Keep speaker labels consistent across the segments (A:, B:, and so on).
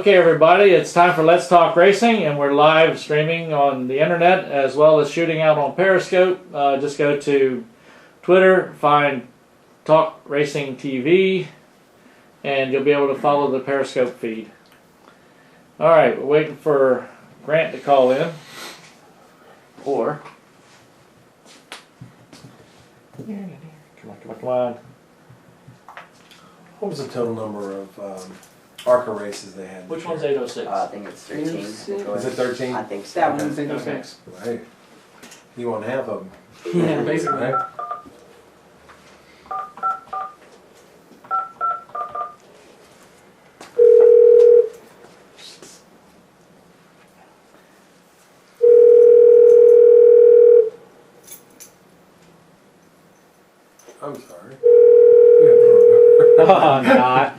A: Okay, everybody, it's time for Let's Talk Racing, and we're live streaming on the internet as well as shooting out on Periscope. Just go to Twitter, find Talk Racing TV, and you'll be able to follow the Periscope feed. All right, we're waiting for Grant to call in. Or, come on.
B: What was the total number of ARCA races they had?
A: Which one's 806?
C: I think it's 13.
B: Is it 13?
C: I think so.
D: That one's 806.
B: Hey, you want half of them.
D: Yeah, basically.
B: Right? I'm sorry.
A: No, I'm not.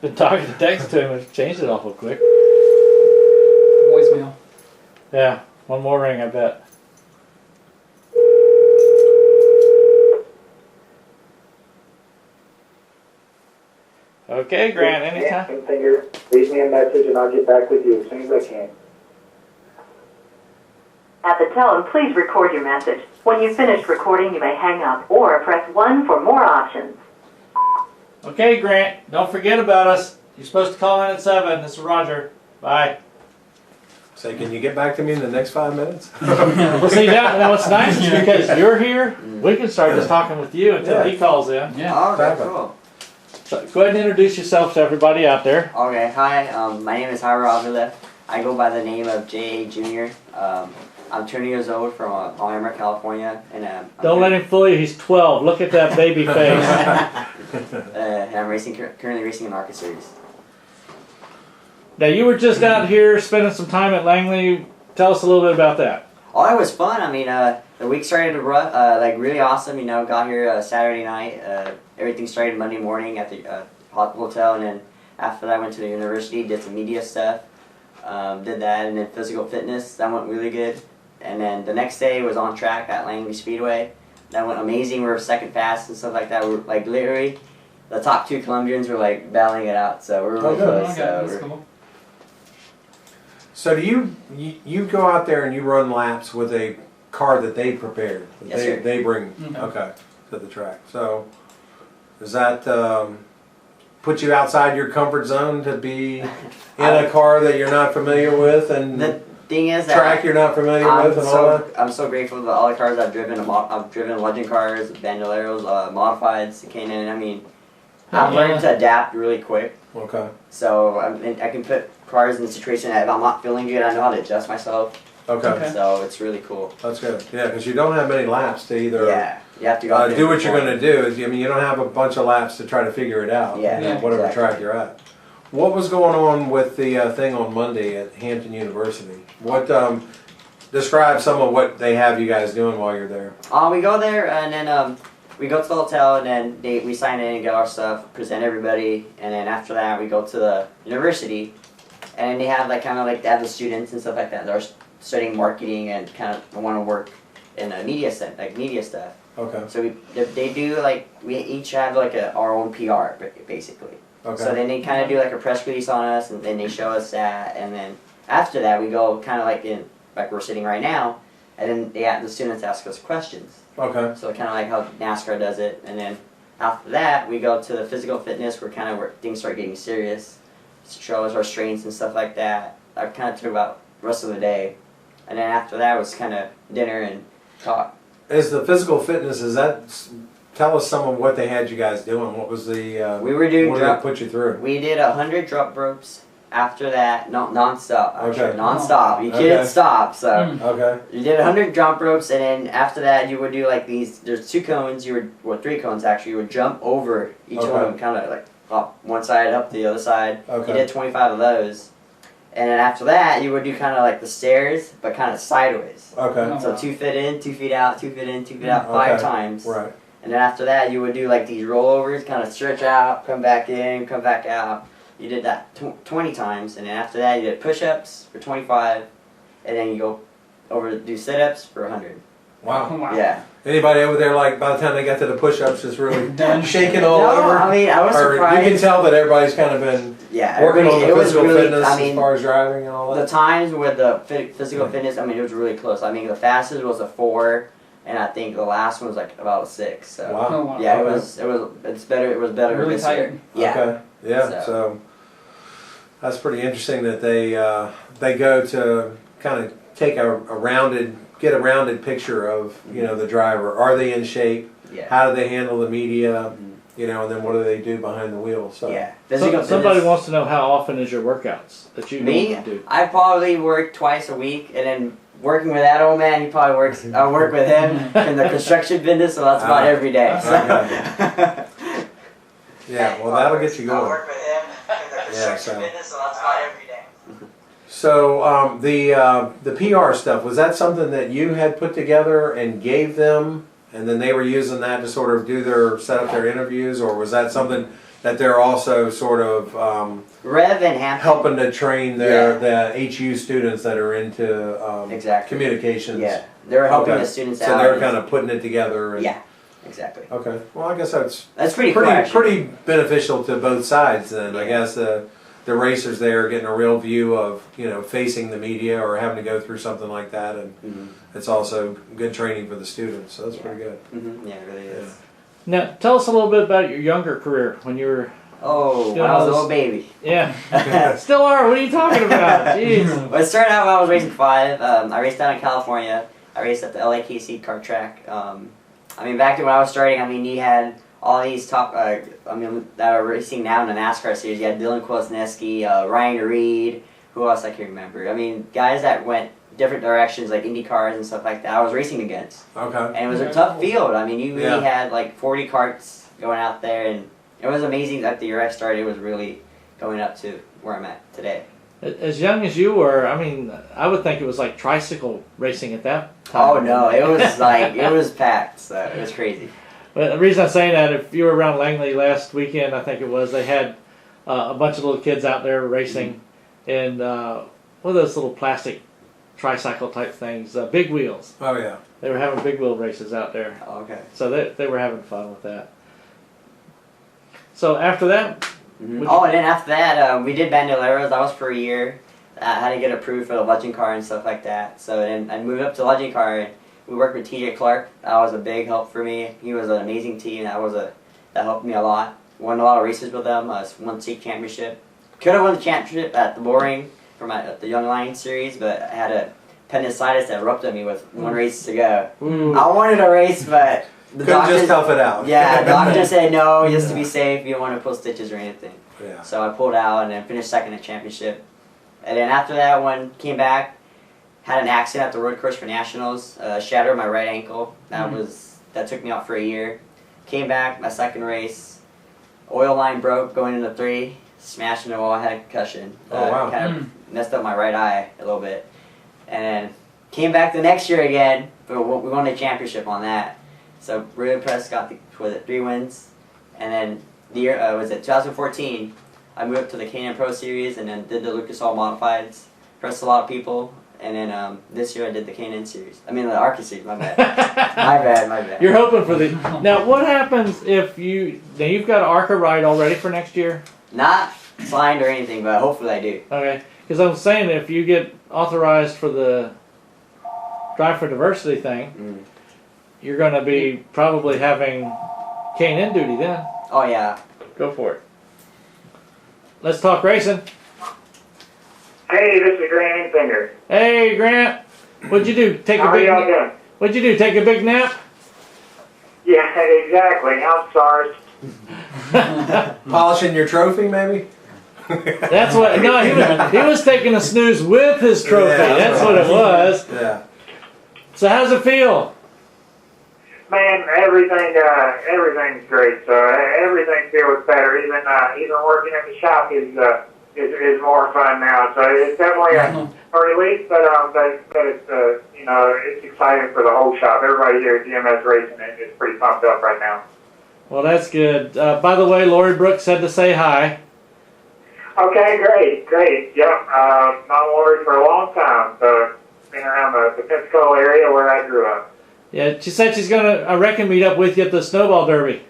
A: Been talking to text to him and changed it awful quick.
D: Voicemail.
A: Yeah, one more ring, I bet. Okay, Grant, anytime.
E: Enfinger, leave me a message and I'll get back with you as soon as I can.
F: At the tone, please record your message. When you've finished recording, you may hang up or press 1 for more options.
A: Okay, Grant, don't forget about us. You're supposed to call in at 7. This is Roger. Bye.
B: Say, can you get back to me in the next 5 minutes?
A: Well, see, now what's nice is because you're here, we can start just talking with you until he calls in.
D: Yeah.
C: Oh, okay,
B: Exactly.
C: cool.
A: So go ahead and introduce yourself to everybody out there.
C: Okay, hi, my name is Jairo Avila. I go by the name of J.A. Jr. I'm 20 years old from Palmer, California. And
A: Don't let him fool you, he's 12. Look at that baby face.
C: and I'm currently racing in ARCA Series.
A: Now, you were just out here spending some time at Langley. Tell us a little bit about that.
C: Oh, it was fun. I mean, the week started like really awesome. You know, got here Saturday night. Everything started Monday morning at the hotel, and then after that, I went to the university, did some media stuff, did that, and then physical fitness. That went really good. And then the next day was on track at Langley Speedway. That went amazing. We were second fast and stuff like that. We were like literally the top 2 Colombians were like battling it out. So we're really close.
D: Okay,
C: So
D: that's cool.
B: So do you go out there and you run laps with a car that they prepared? That
C: Yes, sir.
B: They bring okay to the track. So does that put you outside your comfort zone to be in a car that you're not familiar with and
C: the thing is that
B: track you're not familiar with and all that?
C: I'm so grateful to all the cars I've driven. I've driven legend cars, bandoleros, modifieds, K&N. I mean, I've learned to adapt really quick.
B: Okay.
C: So I can put cars in a situation that if I'm not feeling good, I know how to adjust myself.
B: Okay.
C: So it's really cool.
B: That's good. Yeah, because you don't have many laps to either
C: Yeah, you have to go out there
B: do what you're
C: before.
B: going to do. I mean, you don't have a bunch of laps to try to figure it out.
C: Yeah,
B: you know, whatever
C: exactly.
B: track you're at. What was going on with the thing on Monday at Hampton University? What describe some of what they have you guys doing while you're there?
C: We go there and then we go to the hotel and then we sign in and get our stuff, present everybody, and then after that we go to the university, and they have like kind of like they have the students and stuff like that. They're studying marketing and kind of want to work in a media set, like media stuff.
B: Okay.
C: So they do like we each have like our own PR basically.
B: Okay.
C: So then they kind of do like a press release on us, and then they show us that, and then after that we go kind of like we're sitting right now, and then the students ask us questions.
B: Okay.
C: So kind of like how NASCAR does it, and then after that we go to the physical fitness where kind of where things start getting serious, show us our strengths and stuff like that. I kind of took about the rest of the day, and then after that was kind of dinner and talk.
B: Is the physical fitness? Is that? Tell us some of what they had you guys doing. What was the?
C: We were doing
B: what did they put you through?
C: We did 100 drop ropes. After that, non-stop. Actually,
B: Okay.
C: non-stop. You
B: Okay.
C: can't stop. So.
B: Okay.
C: You did 100 jump ropes, and then after that, you would do like these. There's 2 cones. Well, 3 cones actually. You would jump over each one of them, kind of like up one side, up the other side.
B: Okay.
C: You did 25 of those, and then after that, you would do kind of like the stairs, but kind of sideways.
B: Okay.
C: So 2 feet in, 2 feet out, 2 feet in, 2 feet out, 5 times.
B: Right.
C: And then after that, you would do like these rollovers, kind of stretch out, come back in, come back out. You did that 20 times, and then after that, you did push-ups for 25, and then you go over to do sit-ups for 100.
B: Wow.
D: Wow.
C: Yeah.
B: Anybody over there, like, by the time they got to the push-ups, just really
D: Done.
B: shaking all
C: No,
B: over?
C: I mean, I was
B: Or
C: surprised.
B: you can tell that everybody's kind of been
C: Yeah,
B: Working on
C: it
B: the
C: was
B: physical
C: really,
B: fitness
C: I mean,
B: as far as driving and all
C: the
B: that.
C: times with the physical fitness, I mean, it was really close. I mean, the fastest was a 4, and I think the last one was like about a 6. So
B: Wow.
D: Oh, wow.
C: yeah,
B: Okay.
C: it's better. It was better
D: Really
C: this
D: tight.
C: year. Yeah.
B: Okay. Yeah. So that's pretty interesting that they go to kind of take a rounded picture of the driver. Are they in shape?
C: Yeah.
B: How do they handle the media? And then what do they do behind the wheel? So
C: Yeah.
A: Somebody wants to know how often is your workouts that you
C: Me,
A: normally do?
C: I probably work twice a week, and then working with that old man, he probably works. I work with him in the construction business, so that's about every day. So.
B: Yeah. Well, that'll get you
C: I
B: going.
C: work with him in the construction business, so that's about every day.
B: So the PR stuff, was that something that you had put together and gave them, and then they were using that to sort of set up their interviews, or was that something that they're also sort of
C: Rev and Hampton.
B: helping to train the HU students that are into
C: Exactly.
B: communications?
C: Yeah, they're helping
B: Okay.
C: the students
B: So
C: out.
B: they're kind of putting it together. And,
C: Yeah, exactly.
B: Okay. Well, I guess that's
C: That's pretty cool, actually.
B: pretty beneficial to both sides. Then I
C: Yeah.
B: guess the racers there are getting a real view of facing the media or having to go through something like that, and it's also good training for the students. So that's pretty good.
C: Yeah, it really is.
A: Now, tell us a little bit about your younger career when you were.
C: Oh,
A: Still
C: when I was a
A: knows-
C: little baby.
A: Yeah. Still are. What are you talking about? Jeez.
C: Well, it started out when I was racing 5. I raced down in California. I raced at the LAKC kart track. I mean, back to when I was starting, I mean, you had all these top, that are racing now in the NASCAR series. You had Dylan Kwasniewski, Ryan Reed, who else I can remember. I mean, guys that went different directions, like Indy cars and stuff like that, I was racing against.
B: Okay.
C: And it was a tough field. I mean, you really
B: Yeah.
C: had like 40 carts going out there, and it was amazing at the year I started. It was really going up to where I'm at today.
A: As young as you were, I mean, I would think it was like tricycle racing at that time.
C: Oh no, it was like, it was packed, so it was crazy.
A: But the reason I'm saying that, if you were around Langley last weekend, I think it was, they had a bunch of little kids out there racing in what are those little plastic tricycle type things, big wheels.
B: Oh yeah.
A: They were having big wheel races out there.
C: Oh, okay.
A: So they were having fun with that. So after that,
C: Oh, and then after that, we did Bandoleros. That was for a year. I had to get approved for the Legend car and stuff like that. So then I moved up to Legend car, and we worked with TJ Clark. That was a big help for me. He was an amazing team. That helped me a lot. Won a lot of races with them. Won state championship. Could have won the championship at the Boring for the Young Lions series, but I had a appendicitis that erupted me with one race to go. I wanted a race, but the
B: Couldn't just tough it out.
C: Yeah, the doctor said no, just to be safe. You don't want to pull stitches or anything.
B: Yeah.
C: So I pulled out and then finished second at championship. And then after that one, came back, had an accident at the road course for nationals, shattered my right ankle. That took me out for a year. Came back, my second race, oil line broke going into 3, smashed into the wall, had a concussion.
B: Oh, wow.
C: Kind of messed up my right eye a little bit. And then came back the next year again, but we won the championship on that. So really impressed, got 3 wins. And then the year, 2014, I moved up to the K&N Pro Series and then did the Lucas Oil Modifieds. Impressed a lot of people. And then this year I did the K&N Series. I mean the ARCA Series, my bad. my bad.
A: you're hoping for the... Now, what happens if now you've got an ARCA ride already for next year?
C: Not signed or anything, but hopefully I do.
A: Okay. Because I'm saying if you get authorized for the Drive for Diversity thing, you're going to be probably having K&N duty then.
C: Oh yeah.
A: Go for it. Let's talk racing.
E: Hey, this is Grant Enfinger.
A: Hey, Grant. What'd you do?
E: How are y'all doing?
A: What'd you do? Take a big nap?
E: Yeah, exactly. I'm sorry.
B: Polishing your trophy, maybe.
A: That's what. No, he was taking a snooze with his trophy.
B: Yeah,
A: That's what it was.
B: Yeah.
A: So how's it feel?
E: Man, everything's great. So everything feels better. Even working in the shop is more fun now. So it's definitely a relief, but it's it's exciting for the whole shop. Everybody here at GMS Racing is pretty pumped up right now.
A: Well, that's good. By the way, Lori Brooks said to say hi.
E: Okay, great. Yep, known Lori for a long time. So been around the Pensacola area where I grew up.
A: Yeah, she said she's gonna, I reckon, meet up with you at the Snowball Derby.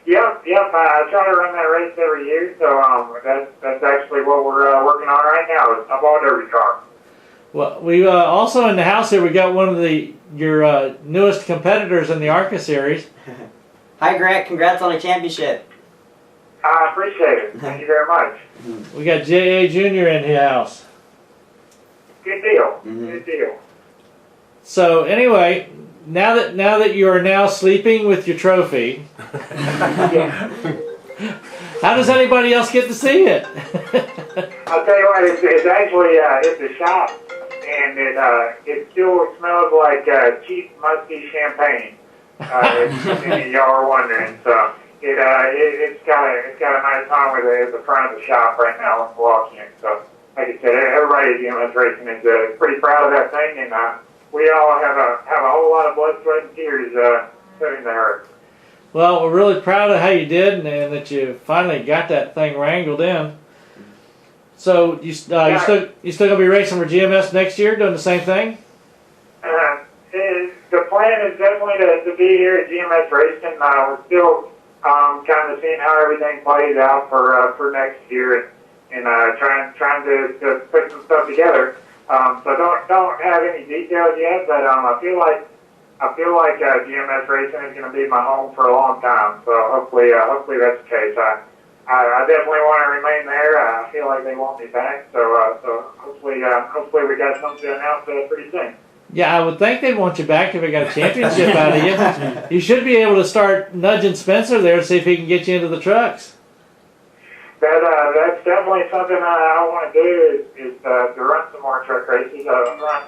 E: Yep. Yep, I try to run that race every year, so that's actually what we're working on right now. Is a ball derby car.
A: Well, we also in the house here we got one of your newest competitors in the ARCA series.
C: Hi, Grant. Congrats on the championship.
E: I appreciate it. Thank you very much.
A: We got J.A. Jr. in the house.
E: Good deal. Good deal.
A: So anyway, now that you are now sleeping with your trophy,
E: Yeah.
A: how does anybody else get to see it?
E: I'll tell you what, it's actually it's a shop, and it still smells like cheap musty champagne. If you all are wondering, so it's got a nice home at the front of the shop right now in Milwaukee. So like I said, everybody at GMS Racing is pretty proud of that thing, and we all have a whole lot of blood, sweat, and tears put in there.
A: Well, we're really proud of how you did, and that you finally got that thing wrangled in. So you still gonna be racing for GMS next year, doing the same thing?
E: The plan is definitely to be here at GMS Racing. We're still kind of seeing how everything plays out for next year, and trying to put some stuff together. So don't have any details yet, but I feel like GMS Racing is going to be my home for a long time. So hopefully that's the case. I definitely want to remain there. I feel like they want me back. So hopefully we got something to announce pretty soon.
A: Yeah, I would think they'd want you back if they got a championship out of you. You should be able to start nudging Spencer there to see if he can get you into the trucks.
E: That's definitely something I want to do is to run some more truck races. Run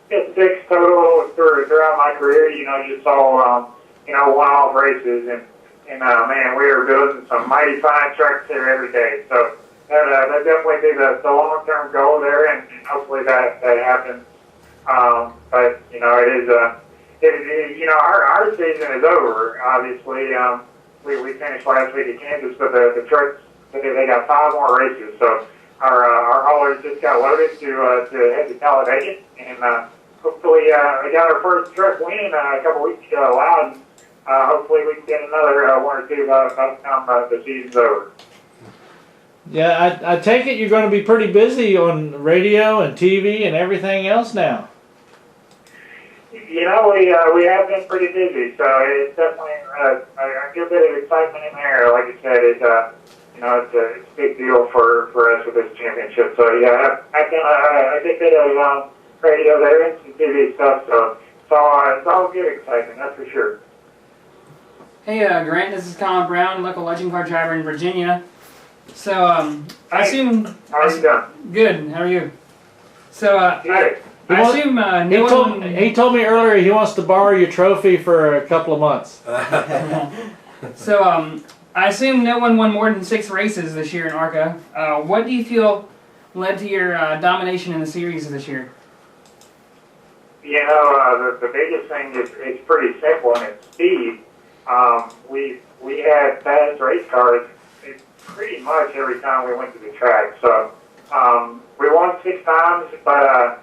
E: 6 total throughout my career. Just all one-off races, and man, we are building some mighty fine trucks here every day. So that definitely be the long-term goal there, and hopefully that happens. But it is our season is over. Obviously, we finished last week at Kansas, but the trucks. They got 5 more races, so our haulers just got loaded to head to Talladega, and hopefully we got our first truck win a couple weeks ago allowed. Hopefully we can get another 1 or 2 by the time the season's over.
A: Yeah, I take it you're going to be pretty busy on radio and TV and everything else now.
E: We have been pretty busy, so it's definitely a good bit of excitement in there. Like I said, it's a big deal for us with this championship. So yeah, I've done a good bit of radio there and some TV stuff. So it's all good excitement, that's for sure.
D: Hey, Grant, this is Collin Brown, local legend car driver in Virginia. So I assume.
E: How are you doing?
D: Good. How are you? So
E: Good.
D: I assume
A: he told me earlier he wants to borrow your trophy for a couple of months.
D: So I assume no one won more than 6 races this year in ARCA. What do you feel led to your domination in the series this year?
E: The biggest thing is pretty simple, and it's speed. We had fast race cars pretty much every time we went to the track. So we won 6 times, but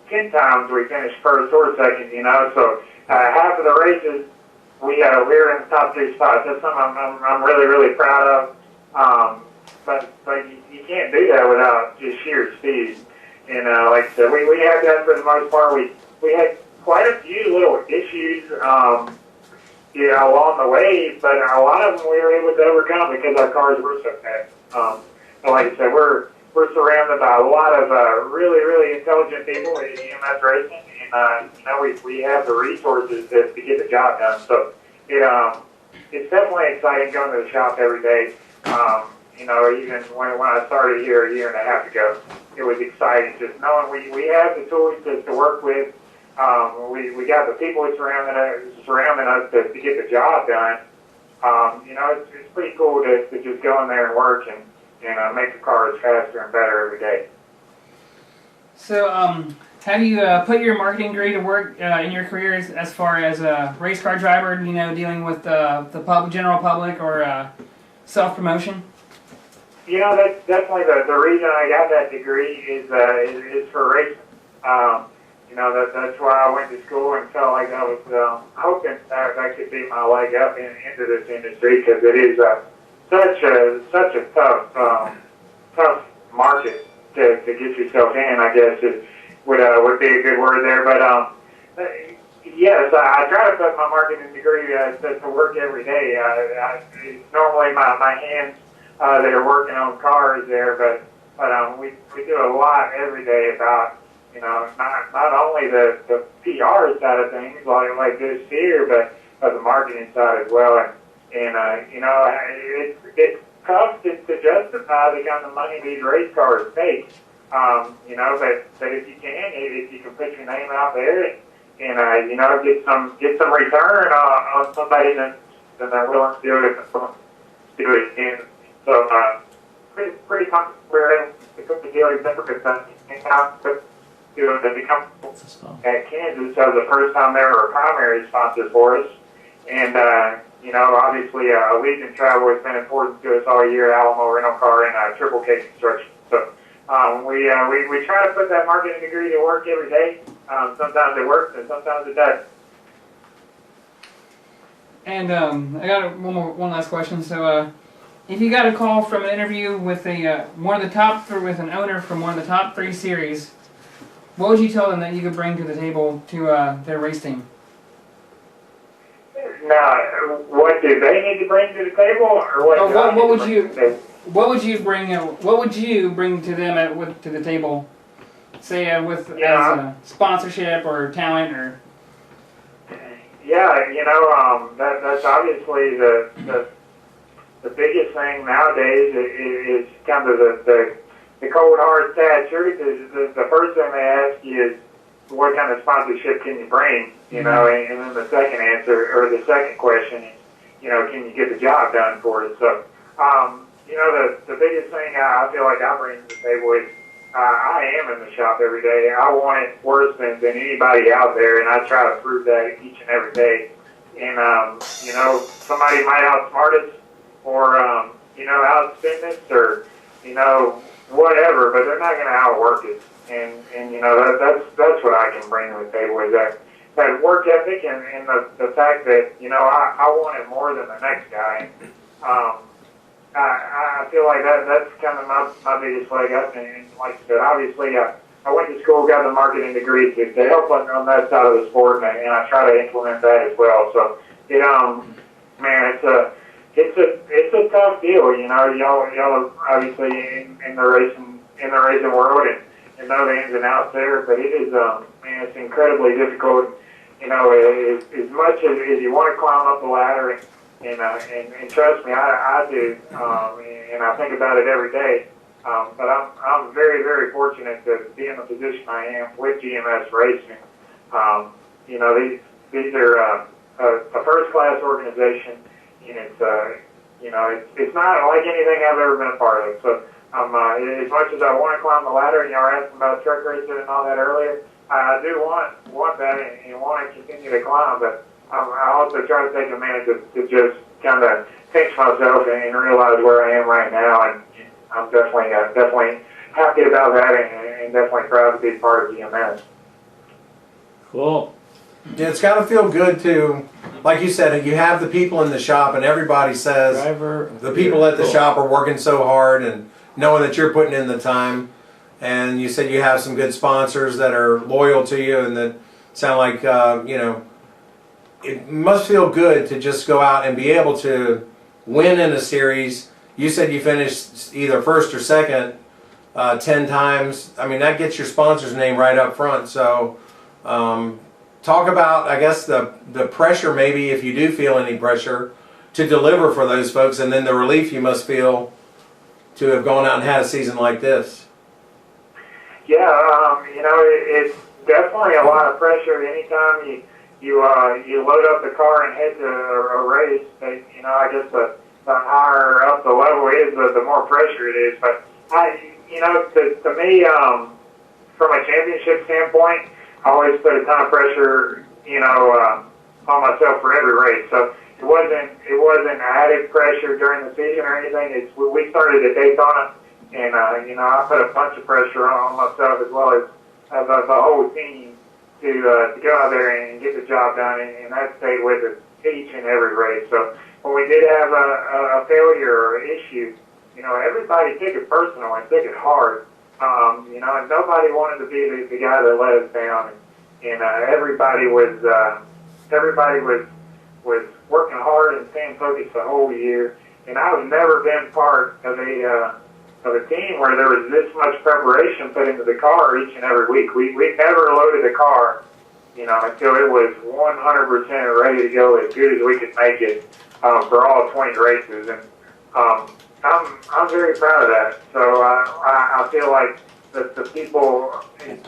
E: 10 times we finished first or second. So half of the races we were in the top 2 spots. That's something I'm really proud of. But you can't do that without just sheer speed. And like I said, we had that for the most part. We had quite a few little issues along the way, but a lot of them we were able to overcome because our cars were so fast. So like I said, we're surrounded by a lot of really intelligent people at GMS Racing, and we have the resources to get the job done. So it's definitely exciting going to the shop every day. Even when I started here a year and a half ago, it was exciting just knowing we have the tools to work with. We got the people surrounding us to get the job done. It's pretty cool to just go in there and work and make the cars faster and better every day.
D: So how do you put your marketing degree to work in your career as far as a race car driver, dealing with the general public or self-promotion? That's
E: definitely the reason I got that degree is for racing. that's why I went to school and felt like I was hoping that could be my leg up into this industry, because it is such a tough market to get yourself in, I guess would be a good word there. But yes, I try to put my marketing degree to work every day. It's normally my hands that are working on cars there, but we do a lot every day about, not only the PR side of things like this here, but the marketing side as well. And it's tough to justify the kind of money these race cars take. But if you can put your name out there and get some return on somebody, then they're willing to do it. And so pretty confident we're able to put together different things out to become at Kansas. That was the first time they were a primary sponsor for us. And obviously Legion Travel has been important to us all year, Alamo Rental Car and Triple K Construction. So we try to put that marketing degree to work every day. Sometimes it works and sometimes it doesn't.
D: And I got one last question. So, if you got a call from an interview with with an owner from one of the top 3 series, what would you tell them that you could bring to the table to their race team?
E: Now, what do they need to bring to the table, or what would you bring to them to the table? Say as sponsorship or talent or. Yeah, that's obviously the biggest thing nowadays is kind of the cold hard sad truth is the first thing they ask you is what kind of sponsorship can you bring, and then the second answer or the second question is, can you get the job done for it? So, the biggest thing I feel like I bring to the table is I am in the shop every day. I want it worse than anybody out there, and I try to prove that each and every day. And, somebody might outsmart us or, outspend us or, whatever, but they're not going to outwork us. And that's what I can bring to the table is that work ethic and the fact that, I want it more than the next guy. I feel like that's kind of my biggest leg up. And like I said, obviously, I went to school, got the marketing degree to help on that side of the sport, and I try to implement that as well. So, man, it's a tough deal. Y'all obviously in the racing world and know the ins and outs there, but it is it's incredibly difficult. As much as you want to climb up the ladder. And trust me, I do, and I think about it every day. But I'm very, very fortunate to be in the position I am with GMS Racing. These are a first-class organization, and it's not like anything I've ever been a part of. So as much as I want to climb the ladder, and y'all were asking about truck racing and all that earlier, I do want that and want to continue to climb, but I also try to take a minute to just kind of pinch myself and realize where I am right now, and I'm definitely happy about that and definitely proud to be part of GMS.
A: Cool.
B: Yeah, it's got to feel good to, like you said, you have the people in the shop and everybody says the people at the shop are working so hard and knowing that you're putting in the time. And you said you have some good sponsors that are loyal to you and that sound like, it must feel good to just go out and be able to win in a series. You said you finished either first or second 10 times. I mean, that gets your sponsor's name right up front. So talk about, I guess, the pressure, maybe if you do feel any pressure, to deliver for those folks, and then the relief you must feel to have gone out and had a season like this.
E: Yeah, it's definitely a lot of pressure anytime you load up the car and head to a race. I guess the higher up the level is, the more pressure it is. But to me, from a championship standpoint, I always put a ton of pressure, on myself for every race. So it wasn't added pressure during the season or anything. We started at Daytona, and I put a bunch of pressure on myself as well as the whole team. to go out there and get the job done, and that stayed with us each and every race. So when we did have a failure or issue, you know, everybody took it personal and took it hard. You know, and nobody wanted to be the guy that let us down, and everybody was working hard and staying focused the whole year. And I've never been part of a team where there was this much preparation put into the car each and every week. We never loaded the car, you know, until it was 100% ready to go, as good as we could make it for all 20 races. And I'm very proud of that. So I feel like the people,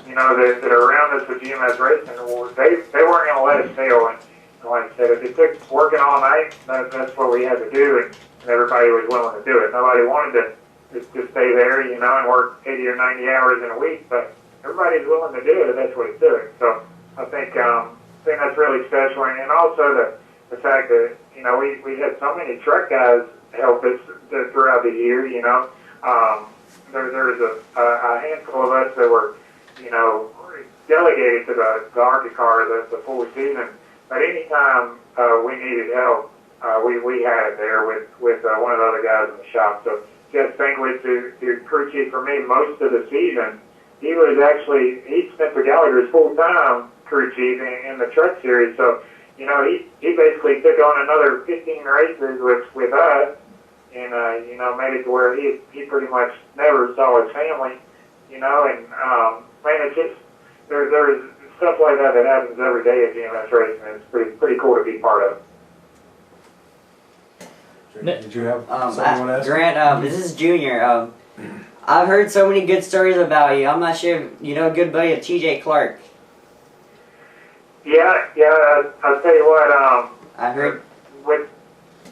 E: you know, that are around us with GMS Racing, they weren't going to let us fail. And like I said, if it took working all night, that's what we had to do, and everybody was willing to do it. Nobody wanted to stay there, you know, and work 80 or 90 hours in a week, but everybody's willing to do it if that's what it's doing. So I think that's really special, and also the fact that, you know, we had so many truck guys help us throughout the year, you know. There was a handful of us that were, you know, delegated to the ARCA car the full season. But anytime we needed help, we had it there with one of the other guys in the shop. So just think with the crew chief for me most of the season, he spent for Gallagher's full-time crew chief in the truck series. So, you know, he basically took on another 15 races with us, and you know, made it to where he pretty much never saw his family, you know. And man, it's just there's stuff like that happens every day at GMS Racing, and it's pretty cool to be part of.
B: Did you have someone ask?
C: Grant, this is Junior. I've heard so many good stories about you. I'm not sure if you know a good buddy of TJ Clark.
E: Yeah. I'll tell you what.
C: I heard
E: with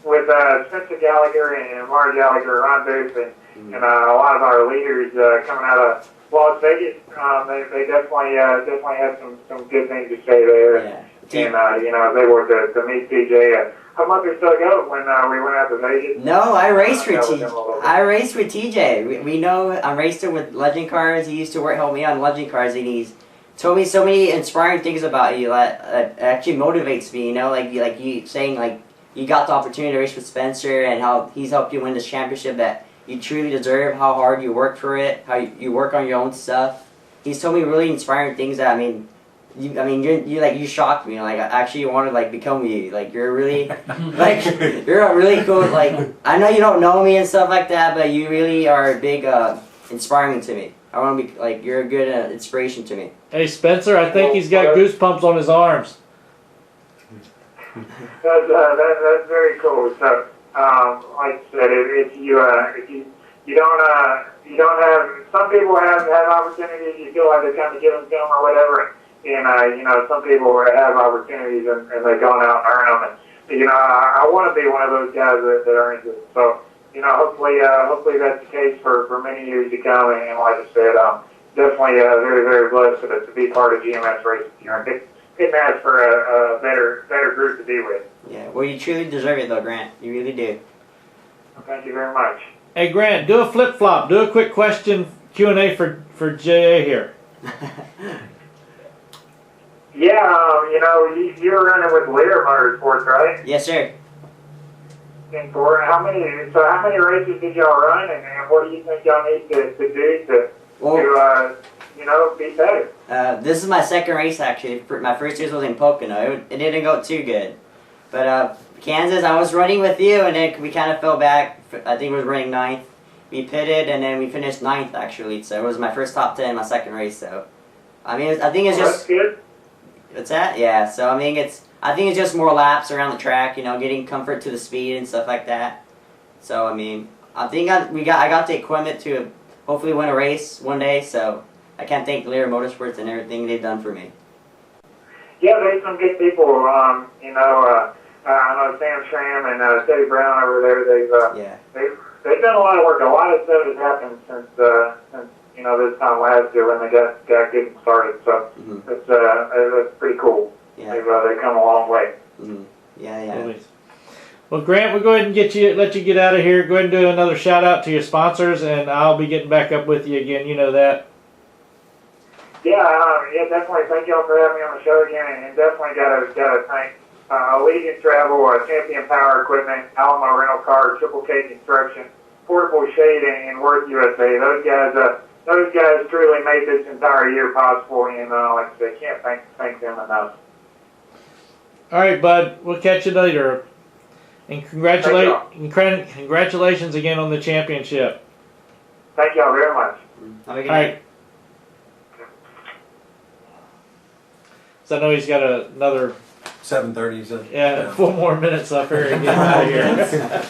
E: Spencer Gallagher and Mark Gallagher, Ron Booth, and a lot of our leaders coming out of Las Vegas, they definitely had some good things to say there.
C: Yeah.
E: And you know, I was able to meet TJ a month or so ago when we went out to Vegas.
C: No, I raced for TJ. I raced with TJ. We know I raced him with Legend Cars. He used to help me on Legend Cars, and he's told me so many inspiring things about you that actually motivates me. You know, like you saying like you got the opportunity to race with Spencer, and how he's helped you win this championship that you truly deserve. How hard you work for it. How you work on your own stuff. He's told me really inspiring things that you shocked me. Like, I actually want to like become you. Like, you're really like you're a really cool. Like, I know you don't know me and stuff like that, but you really are a big inspiring to me. I want to be like, you're a good inspiration to me.
A: Hey Spencer, I think he's got goosebumps on his arms.
E: That's very cool. So, like I said, if you don't have, some people have opportunities. You feel like they kind of give them to them or whatever. And, you know, some people have opportunities and they've gone out and earned them. And, you know, I want to be one of those guys that earns it. So, you know, hopefully that's the case for many years to come. And like I said, definitely very, very blessed to be part of GMS Racing. You know, couldn't ask for a better group to be with.
C: Yeah, well, you truly deserve it, though, Grant. You really do.
E: Well, thank you very much.
A: Hey Grant, do a flip-flop. Do a quick question Q&A for JA here.
E: Yeah, you know, you were running with Lear Motorsports, right?
C: Yes, sir.
E: And for how many races did y'all run, and what do you think y'all need to do to you know, be better?
C: This is my second race, actually. My first race was in Pocono. It didn't go too good. But Kansas, I was running with you, and then we kind of fell back. I think we was running 9th. We pitted, and then we finished 9th, actually. So it was my first top 10, my second race. So, I mean, I think it's just...
E: That's good.
C: What's that? Yeah, so I think it's just more laps around the track, you know, getting comfort to the speed and stuff like that. So I mean, I think I got the equipment to hopefully win a race one day. So I can't thank Lear Motorsports and everything they've done for me.
E: Yeah, there's some good people. You know, I know Sam Schramm and Teddy Brown over there. They've done a lot of work. A lot of stuff has happened since you know, this time last year when they got getting started. So that's pretty cool. Yeah. They've come a long way.
C: Yeah.
A: Well, Grant, we'll go ahead and let you get out of here. Go ahead and do another shout out to your sponsors, and I'll be getting back up with you again. You know that.
E: Yeah, yeah, definitely thank y'all for having me on the show again, and definitely gotta thank Allegiant Travel, Champion Power Equipment, Alamo Rental Car, Triple K Construction, Portable Shade, and Worth USA. Those guys truly made this entire year possible, and like I said, can't thank them enough.
A: All right, bud. We'll catch you later. And congratulations again on the championship.
E: Thank y'all very much.
C: Have a good
A: All
C: night.
A: right. So I know he's got another
B: 7:30. So
A: 4 more minutes up here and get out of here.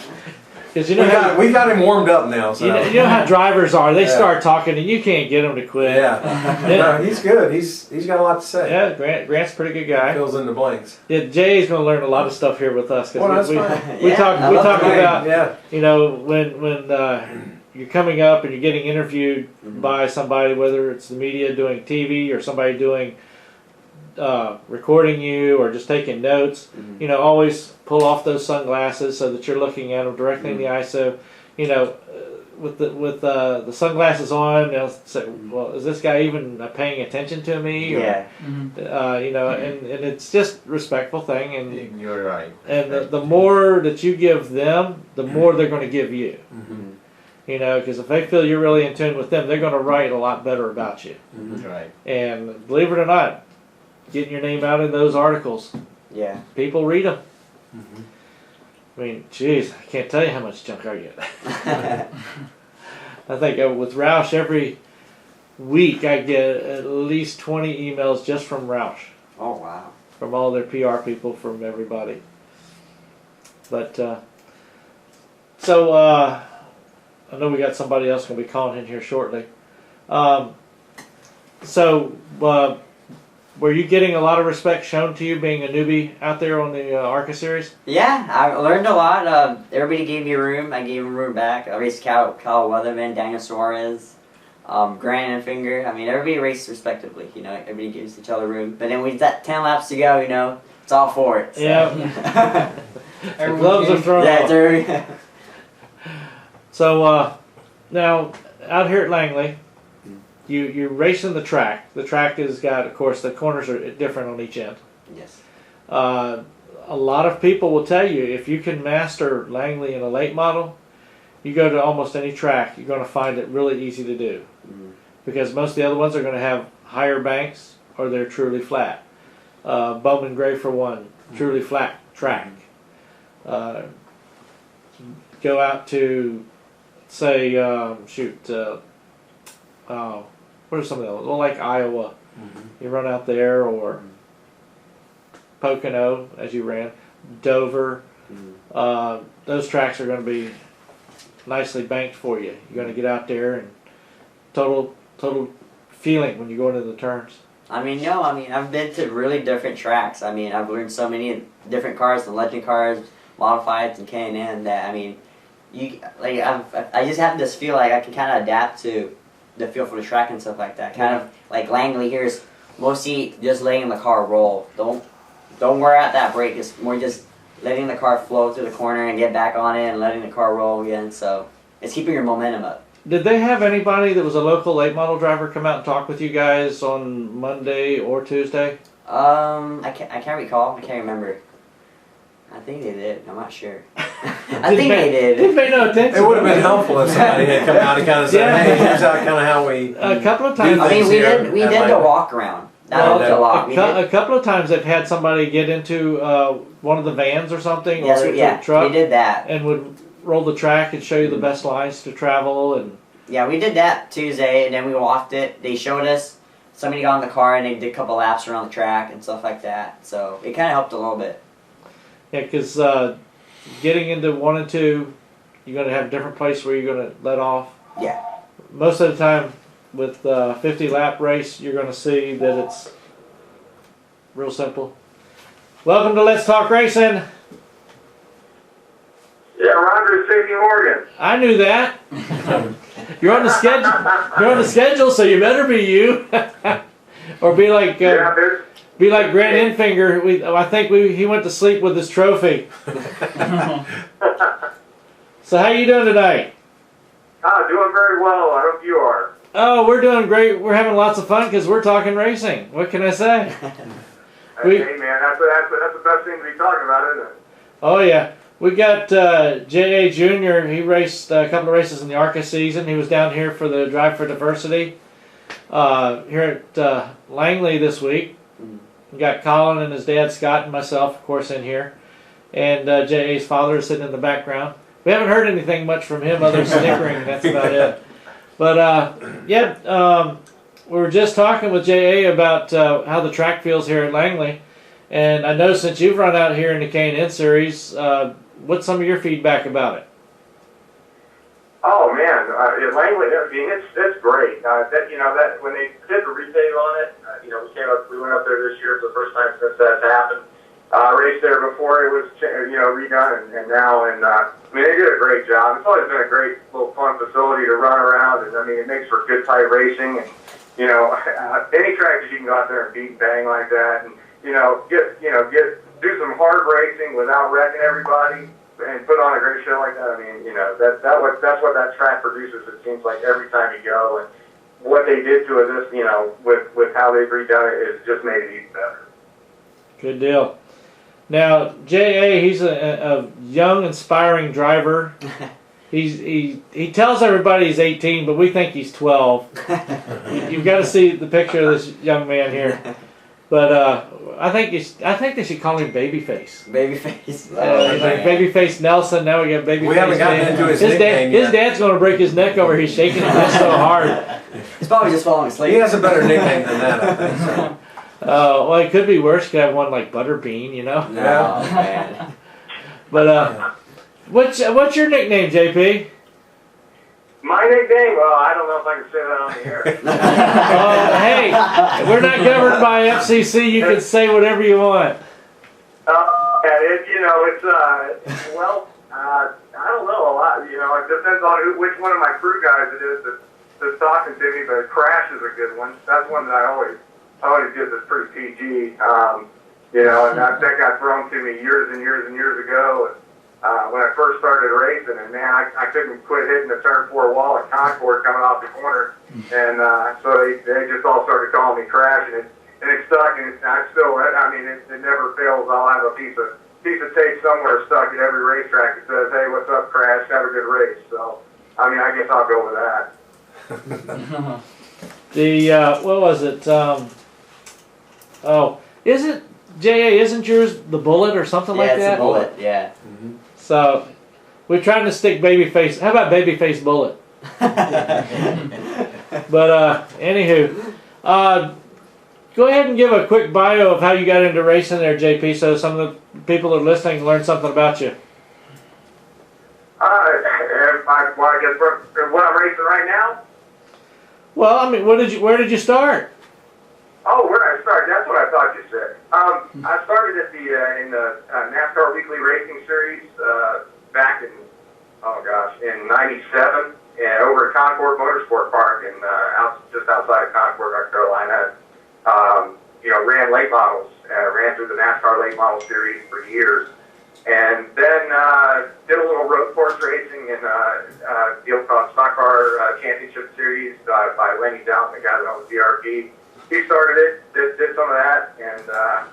A: Because you know
B: we got him warmed up now. So
A: you know how drivers are. They
B: Yeah.
A: start talking and you can't get them to quit.
B: yeah, no, he's good. He's got a lot to say.
A: Yeah, Grant's a pretty good guy.
B: Fills in the blanks.
A: Yeah, Jay's going to learn a lot of stuff here with us
B: Well,
A: because
B: that's
A: we
C: Yeah,
A: talk
C: I
A: we
C: love
A: talk
C: the
A: about
B: Yeah,
A: you know when you're coming up and you're getting interviewed by somebody, whether it's the media doing TV or somebody doing recording you or just taking notes. You know, always pull off those sunglasses so that you're looking at them directly in the eye. So, you know, with the sunglasses on, they'll say, "Well, is this guy even paying attention to me?" Or,
C: Yeah.
A: you know, and it's just a respectful thing. And
B: you're right.
A: and the more that you give them, the more they're going to give you.
C: Mm-hmm.
A: You know, because if they feel you're really in tune with them, they're going to write a lot better about you.
B: Right.
A: And believe it or not, getting your name out in those articles,
C: Yeah.
A: people read them. I mean, geez, I can't tell you how much junk I get. I think with Roush, every week I get at least 20 emails just from Roush,
C: Oh wow.
A: from all their PR people, from everybody. But, I know we got somebody else going to be calling in here shortly. Were you getting a lot of respect shown to you being a newbie out there on the ARCA series?
C: Yeah, I learned a lot. Everybody gave me room. I gave them room back. I raced Kyle Weatherman, Daniel Suarez, Grant Enfinger. I mean, everybody raced respectively. You know, everybody gives each other room. But then we've got 10 laps to go. You know, it's all for it. So.
A: Yeah. The gloves are thrown off.
C: Yeah,
A: So now out here at Langley, you're racing the track. The track has got, of course, the corners are different on each end.
C: Yes.
A: A lot of people will tell you if you can master Langley in a late model, you go to almost any track, you're going to find it really easy to do. Because most of the other ones are going to have higher banks or they're truly flat. Bowman Gray for one, truly flat track. Go out to, say, what are some of those? Well, like Iowa. You run out there, or Pocono, as you ran, Dover. Those tracks are going to be nicely banked for you. You're going to get out there and total feeling when you go into the turns.
C: I mean, no, I've been to really different tracks. I mean, I've learned so many different cars, the legend cars, modifieds, and K&N that, I mean, I just have this feel like I can kind of adapt to the feel for the track and stuff like that. Kind of like Langley here is mostly just letting the car roll. Don't wear out that brake. It's more just letting the car flow through the corner and get back on it and letting the car roll again. So it's keeping your momentum up.
A: Did they have anybody that was a local late model driver come out and talk with you guys on Monday or Tuesday?
C: I can't recall. I can't remember. I think they did. I'm not sure. I think they did.
A: Didn't pay no attention.
B: It would have been helpful if somebody had come out and kind of said,
A: Yeah.
B: "Hey, here's kind of how we."
A: A couple of times.
C: I mean, we did
B: here at
C: the
B: Langley.
C: walk around. That
B: Oh,
C: helped a lot. We did.
A: A couple of times they've had somebody get into one of the vans or something,
C: Yes,
A: or into
C: yeah,
A: a truck,
C: we did that.
A: and would roll the track and show you the best lines to travel. And
C: Yeah, we did that Tuesday, and then we walked it. They showed us. Somebody got in the car and they did a couple laps around the track and stuff like that. So it kind of helped a little bit.
A: yeah, because getting into 1 and 2, you're going to have a different place where you're going to let off.
C: Yeah.
A: Most of the time, with 50 lap race, you're going to see that it's real simple. Welcome to Let's Talk Racing.
E: Yeah, Roger, Safety Morgan.
A: I knew that. You're on the schedule. You're on the schedule, so you better be you, or be like be like Grant Enfinger. I think he went to sleep with his trophy. So how you doing tonight?
E: Doing very well. I hope you are.
A: Oh, we're doing great. We're having lots of fun because we're talking racing. What can I say?
E: Hey, man, that's the best thing to be talking about, isn't it?
A: Oh, yeah. We got J.A. Jr. He raced a couple of races in the ARCA season. He was down here for the Drive for Diversity here at Langley this week. We got Collin and his dad, Scott, and myself, of course, in here. And J.A.'s father is sitting in the background. We haven't heard anything much from him other than snickering. That's about it. But, we were just talking with J.A. about how the track feels here at Langley. And I know since you've run out here in the K&N Series, what's some of your feedback about it?
E: Oh man, Langley, I mean, it's great. That when they did the repave on it, we went up there this year for the first time since that's happened. Raced there before it was redone, and now, I mean, they did a great job. It's always been a great little fun facility to run around, and I mean, it makes for good tight racing. And any track that you can go out there and beat and bang like that, and do some hard racing without wrecking everybody, and put on a great show like that. I mean, that's what that track produces. It seems like every time you go, and what they did to it, with how they've redone it, it's just made it even better.
A: Good deal. Now, J.A., he's a young, inspiring driver. He tells everybody he's 18, but we think he's 12. You've got to see the picture of this young man here. But I think they should call him Babyface.
C: Babyface.
A: Like Babyface Nelson. Now we got Babyface.
B: We haven't gotten into his nickname
A: His
B: yet.
A: dad's going to break his neck over. He's shaking his head so hard.
C: He's probably just falling asleep.
B: He has a better nickname than that, I think. So.
A: Well, it could be worse. Could have one like Butterbean, you know.
C: No, man.
A: But what's your nickname, JP?
E: My nickname? Well, I don't know if I can say that on the air.
A: Hey, we're not governed by FCC. You can say whatever you want.
E: I don't know a lot. It depends on which one of my crew guys it is that's talking to me. But Crash is a good one. That's one that I always give that's pretty PG. And that got thrown to me years and years and years ago. When I first started racing, and man, I couldn't quit hitting the turn 4 wall at Concord coming off the corner, and so they just all started calling me Crash, and it stuck, and I still, I mean, it never fails. I'll have a piece of tape somewhere stuck at every racetrack that says, "Hey, what's up, Crash? Have a good race." So, I mean, I guess I'll go with that.
A: What was it? Is it J.A.? Isn't yours the Bullet or something like that?
C: Yeah, it's a Bullet. Yeah.
B: Mm-hmm.
A: So we're trying to stick Babyface. How about Babyface Bullet? But anywho, go ahead and give a quick bio of how you got into racing there, JP, so some of the people that are listening learn something about you.
E: I guess what I'm racing right now.
A: Well, I mean, where did you start?
E: Oh, where did I start? That's what I thought you said. I started at in the NASCAR Weekly Racing Series back in '97, and over at Concord Motorsport Park, and just outside of Concord, North Carolina. Ran late models, ran through the NASCAR Late Model Series for years, and then did a little road course racing in a deal called Stock Car Championship Series by Lenny Down, the guy that owns DRP. He started it, did some of that,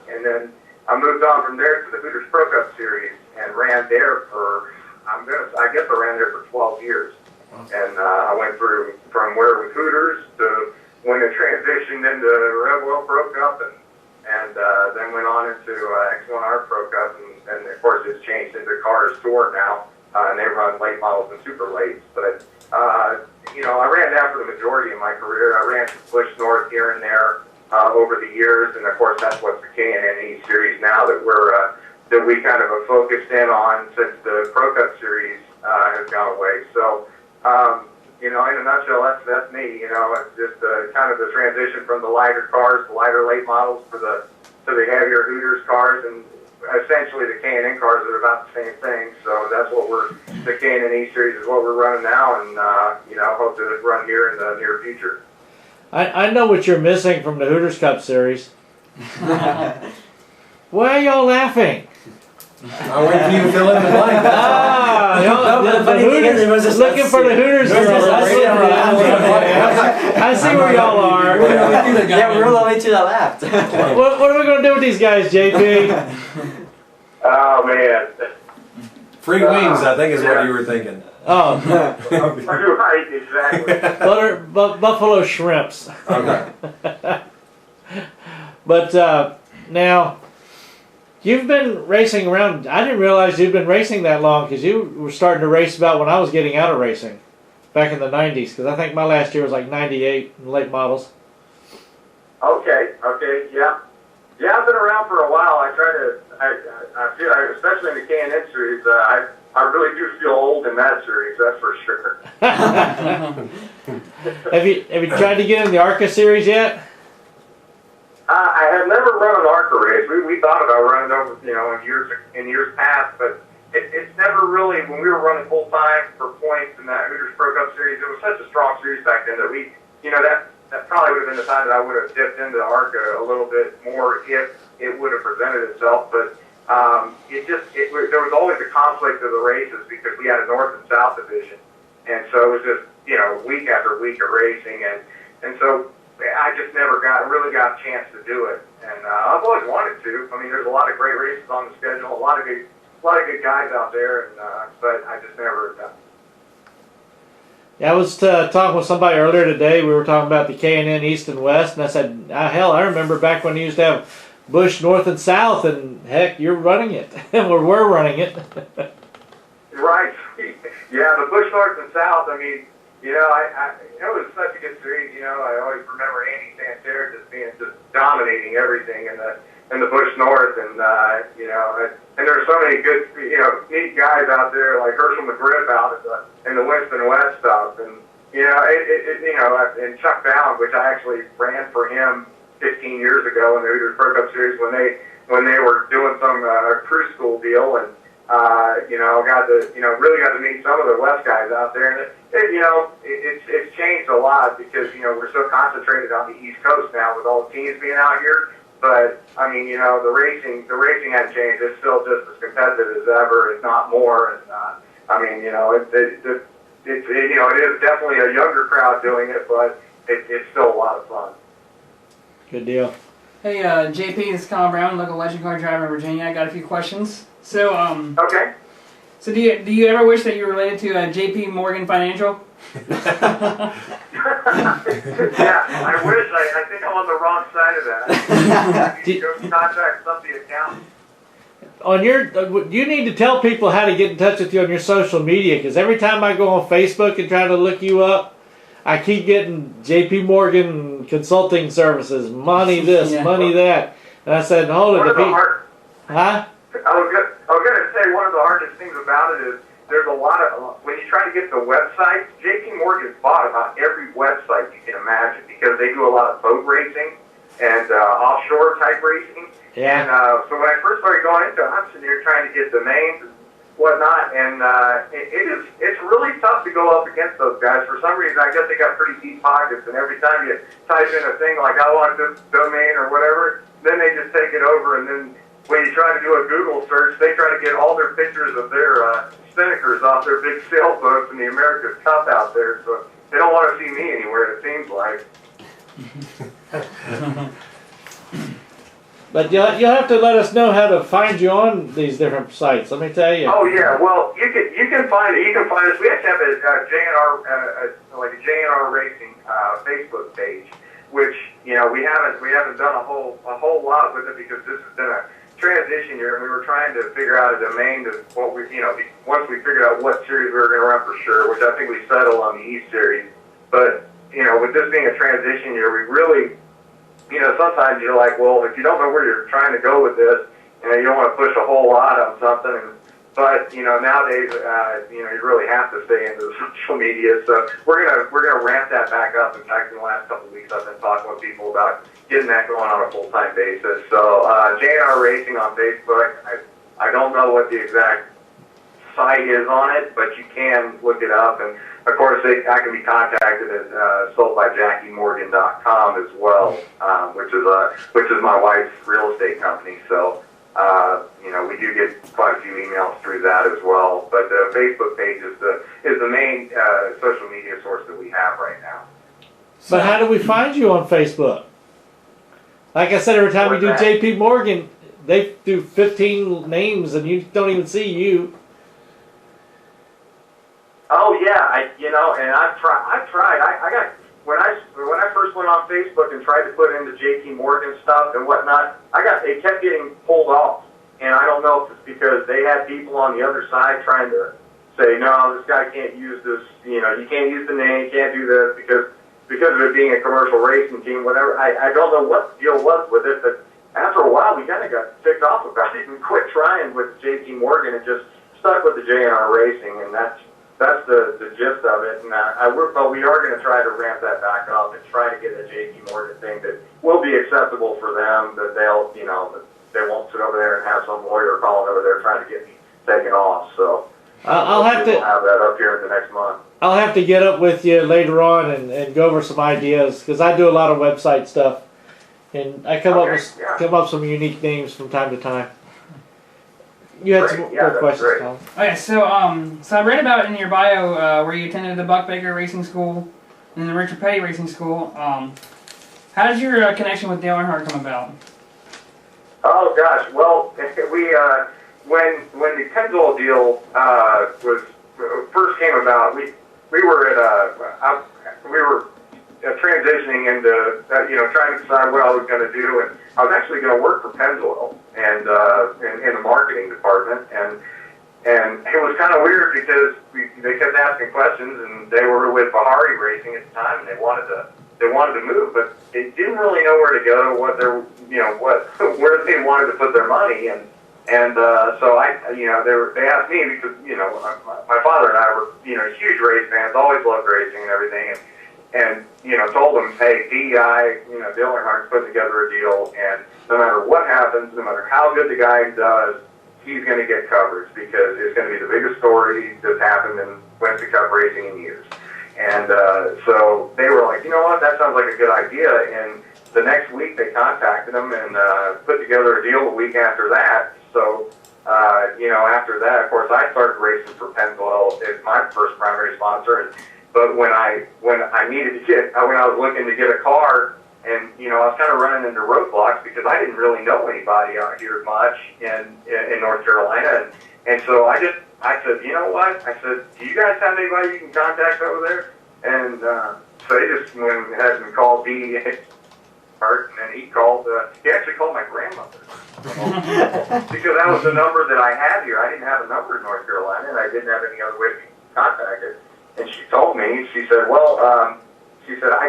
E: and then I moved on from there to the Hooters Pro Cup Series and ran there for, I ran there for 12 years. And I went through from where it was Hooters to when it transitioned into Rev Pro Cup, and then went on into X1R Pro Cup, and of course it's changed into Cars Tour now, and they run late models and super lates. But I ran that for the majority of my career. I ran Busch North here and there over the years, and of course that's what's the K&N Series now that we kind of have focused in on since the Pro Cup Series has gone away. So, in a nutshell, that's me. It's just kind of the transition from the lighter cars, the lighter late models, to the heavier Hooters cars, and essentially the K&N cars are about the same thing. So that's what the K&N Series is what we're running now, and hope to run here in the near future.
A: I know what you're missing from the Hooters Cup Series. Why are y'all laughing?
B: I'll wait for you to fill in the blank.
A: Ah,
C: the funny thing is, it was just
A: looking for the Hooters. I see where y'all are.
C: Yeah, we're the only two that laughed.
A: What are we going to do with these guys, JP?
E: Oh man.
B: Free wings, I think, is what you were thinking.
A: Oh,
E: Right, exactly.
A: buffalo shrimps.
B: Okay.
A: But now, you've been racing around. I didn't realize you'd been racing that long because you were starting to race about when I was getting out of racing back in the 90s. Because I think my last year was like 98 in late models.
E: Okay, yeah. Yeah, I've been around for a while. I try to, I feel, especially in the K&N series, I really do feel old in that series, that's for sure.
A: Have you tried to get in the ARCA series yet?
E: I have never run an ARCA race. We thought about running over, in years past, but it's never really, when we were running full time for points in that Hooters Pro Cup series, it was such a strong series back then that that probably would have been the time that I would have dipped into ARCA a little bit more if it would have presented itself. But there was always a conflict of the races because we had a North and South division, and so it was just week after week of racing, and so I just never really got a chance to do it. And I've always wanted to. I mean, there's a lot of great races on the schedule, a lot of good guys out there, and but I just never.
A: Yeah, I was talking with somebody earlier today. We were talking about the K&N East and West, and I said, hell, I remember back when you used to have Bush North and South, and heck, you're running it, and we're running it.
E: Right. Yeah, the Bush North and South. I mean, it was such a good series. I always remember Andy Santerre just dominating everything in the Bush North, and and there's so many good, neat guys out there like Herschel McGriff out in the Winston West stuff, and and Chuck Bound, which I actually ran for him 15 years ago in the Hooters Pro Cup Series when they were doing some crew school deal, and really got to meet some of the West guys out there, and it's changed a lot because we're so concentrated on the East Coast now with all the teams being out here. But I mean, the racing hasn't changed. It's still just as competitive as ever, if not more. And I mean, it is definitely a younger crowd doing it, but it's still a lot of fun.
A: Good deal.
D: Hey, JP, this is Collin Brown, local legend car driver in Virginia. I got a few questions. So,
E: Okay.
D: So do you ever wish that you were related to JP Morgan Financial?
E: Yeah, I wish. I think I'm on the wrong side of that. You go contact some of the accountants.
A: You need to tell people how to get in touch with you on your social media, because every time I go on Facebook and try to look you up, I keep getting JP Morgan Consulting Services, money this, money that. And I said, hold it. Huh?
E: I was gonna say one of the hardest things about it is there's a lot of, when you try to get the website, JP Morgan's bought about every website you can imagine because they do a lot of boat racing and offshore type racing.
A: Yeah.
E: And so when I first started going into it, I'm sitting here trying to get domains and whatnot, and it's really tough to go up against those guys. For some reason, I guess they got pretty deep pockets, and every time you type in a thing like I want this domain or whatever, then they just take it over, and then when you try to do a Google search, they try to get all their pictures of their spinnakers off their big sailboats in the America's Cup out there, so they don't want to see me anywhere, it seems like.
A: But you'll have to let us know how to find you on these different sites. Let me tell you.
E: Oh yeah, well you can find us. We actually have a JNR Racing Facebook page, which we haven't done a whole lot with it because this has been a transition year, and we were trying to figure out a domain to what we once we figured out what series we were going to run for sure, which I think we settled on the East Series. But with this being a transition year, we really sometimes you're like, well, if you don't know where you're trying to go with this, you don't want to push a whole lot on something. But nowadays, you really have to stay into the social media. So we're gonna ramp that back up. In fact, in the last couple of weeks, I've been talking with people about getting that going on a full-time basis. So JNR Racing on Facebook. I don't know what the exact site is on it, but you can look it up. And of course, I can be contacted at soldbyjackiemorgan.com as well, which is my wife's real estate company. So
G: We do get quite a few emails through that as well. But the Facebook page is the main social media source that we have right now.
A: But how do we find you on Facebook? Like I said, every time we do
G: What's that?
A: JP Morgan, they do 15 names and you don't even see you.
G: Oh yeah, and I've tried. I got when I first went on Facebook and tried to put in the JP Morgan stuff and whatnot, it kept getting pulled off. And I don't know if it's because they had people on the other side trying to say, no, this guy can't use this, you can't use the name, you can't do this because of it being a commercial racing team, whatever. I don't know what the deal was with it, but after a while we kind of got ticked off about it and quit trying with JP Morgan and just stuck with the JNR Racing, and that's the gist of it. And but we are going to try to ramp that back up and try to get a JP Morgan thing that will be acceptable for them, that that they won't sit over there and have some lawyer calling over there trying to get me taken off. So
A: I'll have
G: we'll have that up here in the next month.
A: I'll have to get up with you later on and go over some ideas, because I do a lot of website stuff, and I come up with some unique names from time to time. You had some more questions, Tom.
D: Okay, so I read about in your bio where you attended the Buck Baker Racing School and the Richard Petty Racing School. How did your connection with Dale Earnhardt come about?
G: Oh gosh, well, when the Pennzoil deal first came about, we were transitioning into trying to decide what I was going to do, and I was actually going to work for Pennzoil and in the marketing department, and it was kind of weird because they kept asking questions, and they were with Bahari Racing at the time, and they wanted to move, but they didn't really know where to go, where they wanted to put their money, and so they asked me because my father and I were huge race fans, always loved racing and everything, and told them, hey, DEI, Dale Earnhardt's putting together a deal, and no matter what happens, no matter how good the guy does, he's going to get coverage because it's going to be the biggest story that's happened in Winston Cup racing in years. And so they were like, you know what, that sounds like a good idea. And the next week they contacted him and put together a deal the week after that. So, after that, of course, I started racing for Pennzoil as my first primary sponsor. But when I needed to when I was looking to get a car, and I was kind of running into roadblocks because I didn't really know anybody out here much in North Carolina, and so I said, you know what? I said, do you guys have anybody you can contact over there? And so they just went ahead and called D. Hart, and then he actually called my grandmother. Because that was the number that I had here. I didn't have a number in North Carolina, and I didn't have any other way to be contacted. And she told me, she said, I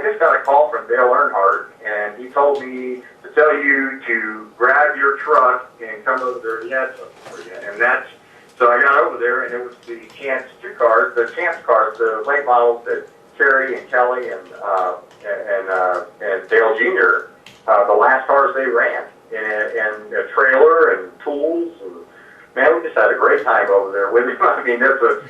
G: just got a call from Dale Earnhardt, and he told me to tell you to grab your truck and come over there. He had something for you. And so I got over there, and it was the Chance cars, the late models that Kerry and Kelly and Dale Jr., the last cars they ran, and a trailer and tools, and man, we just had a great time over there with him. I mean, that's a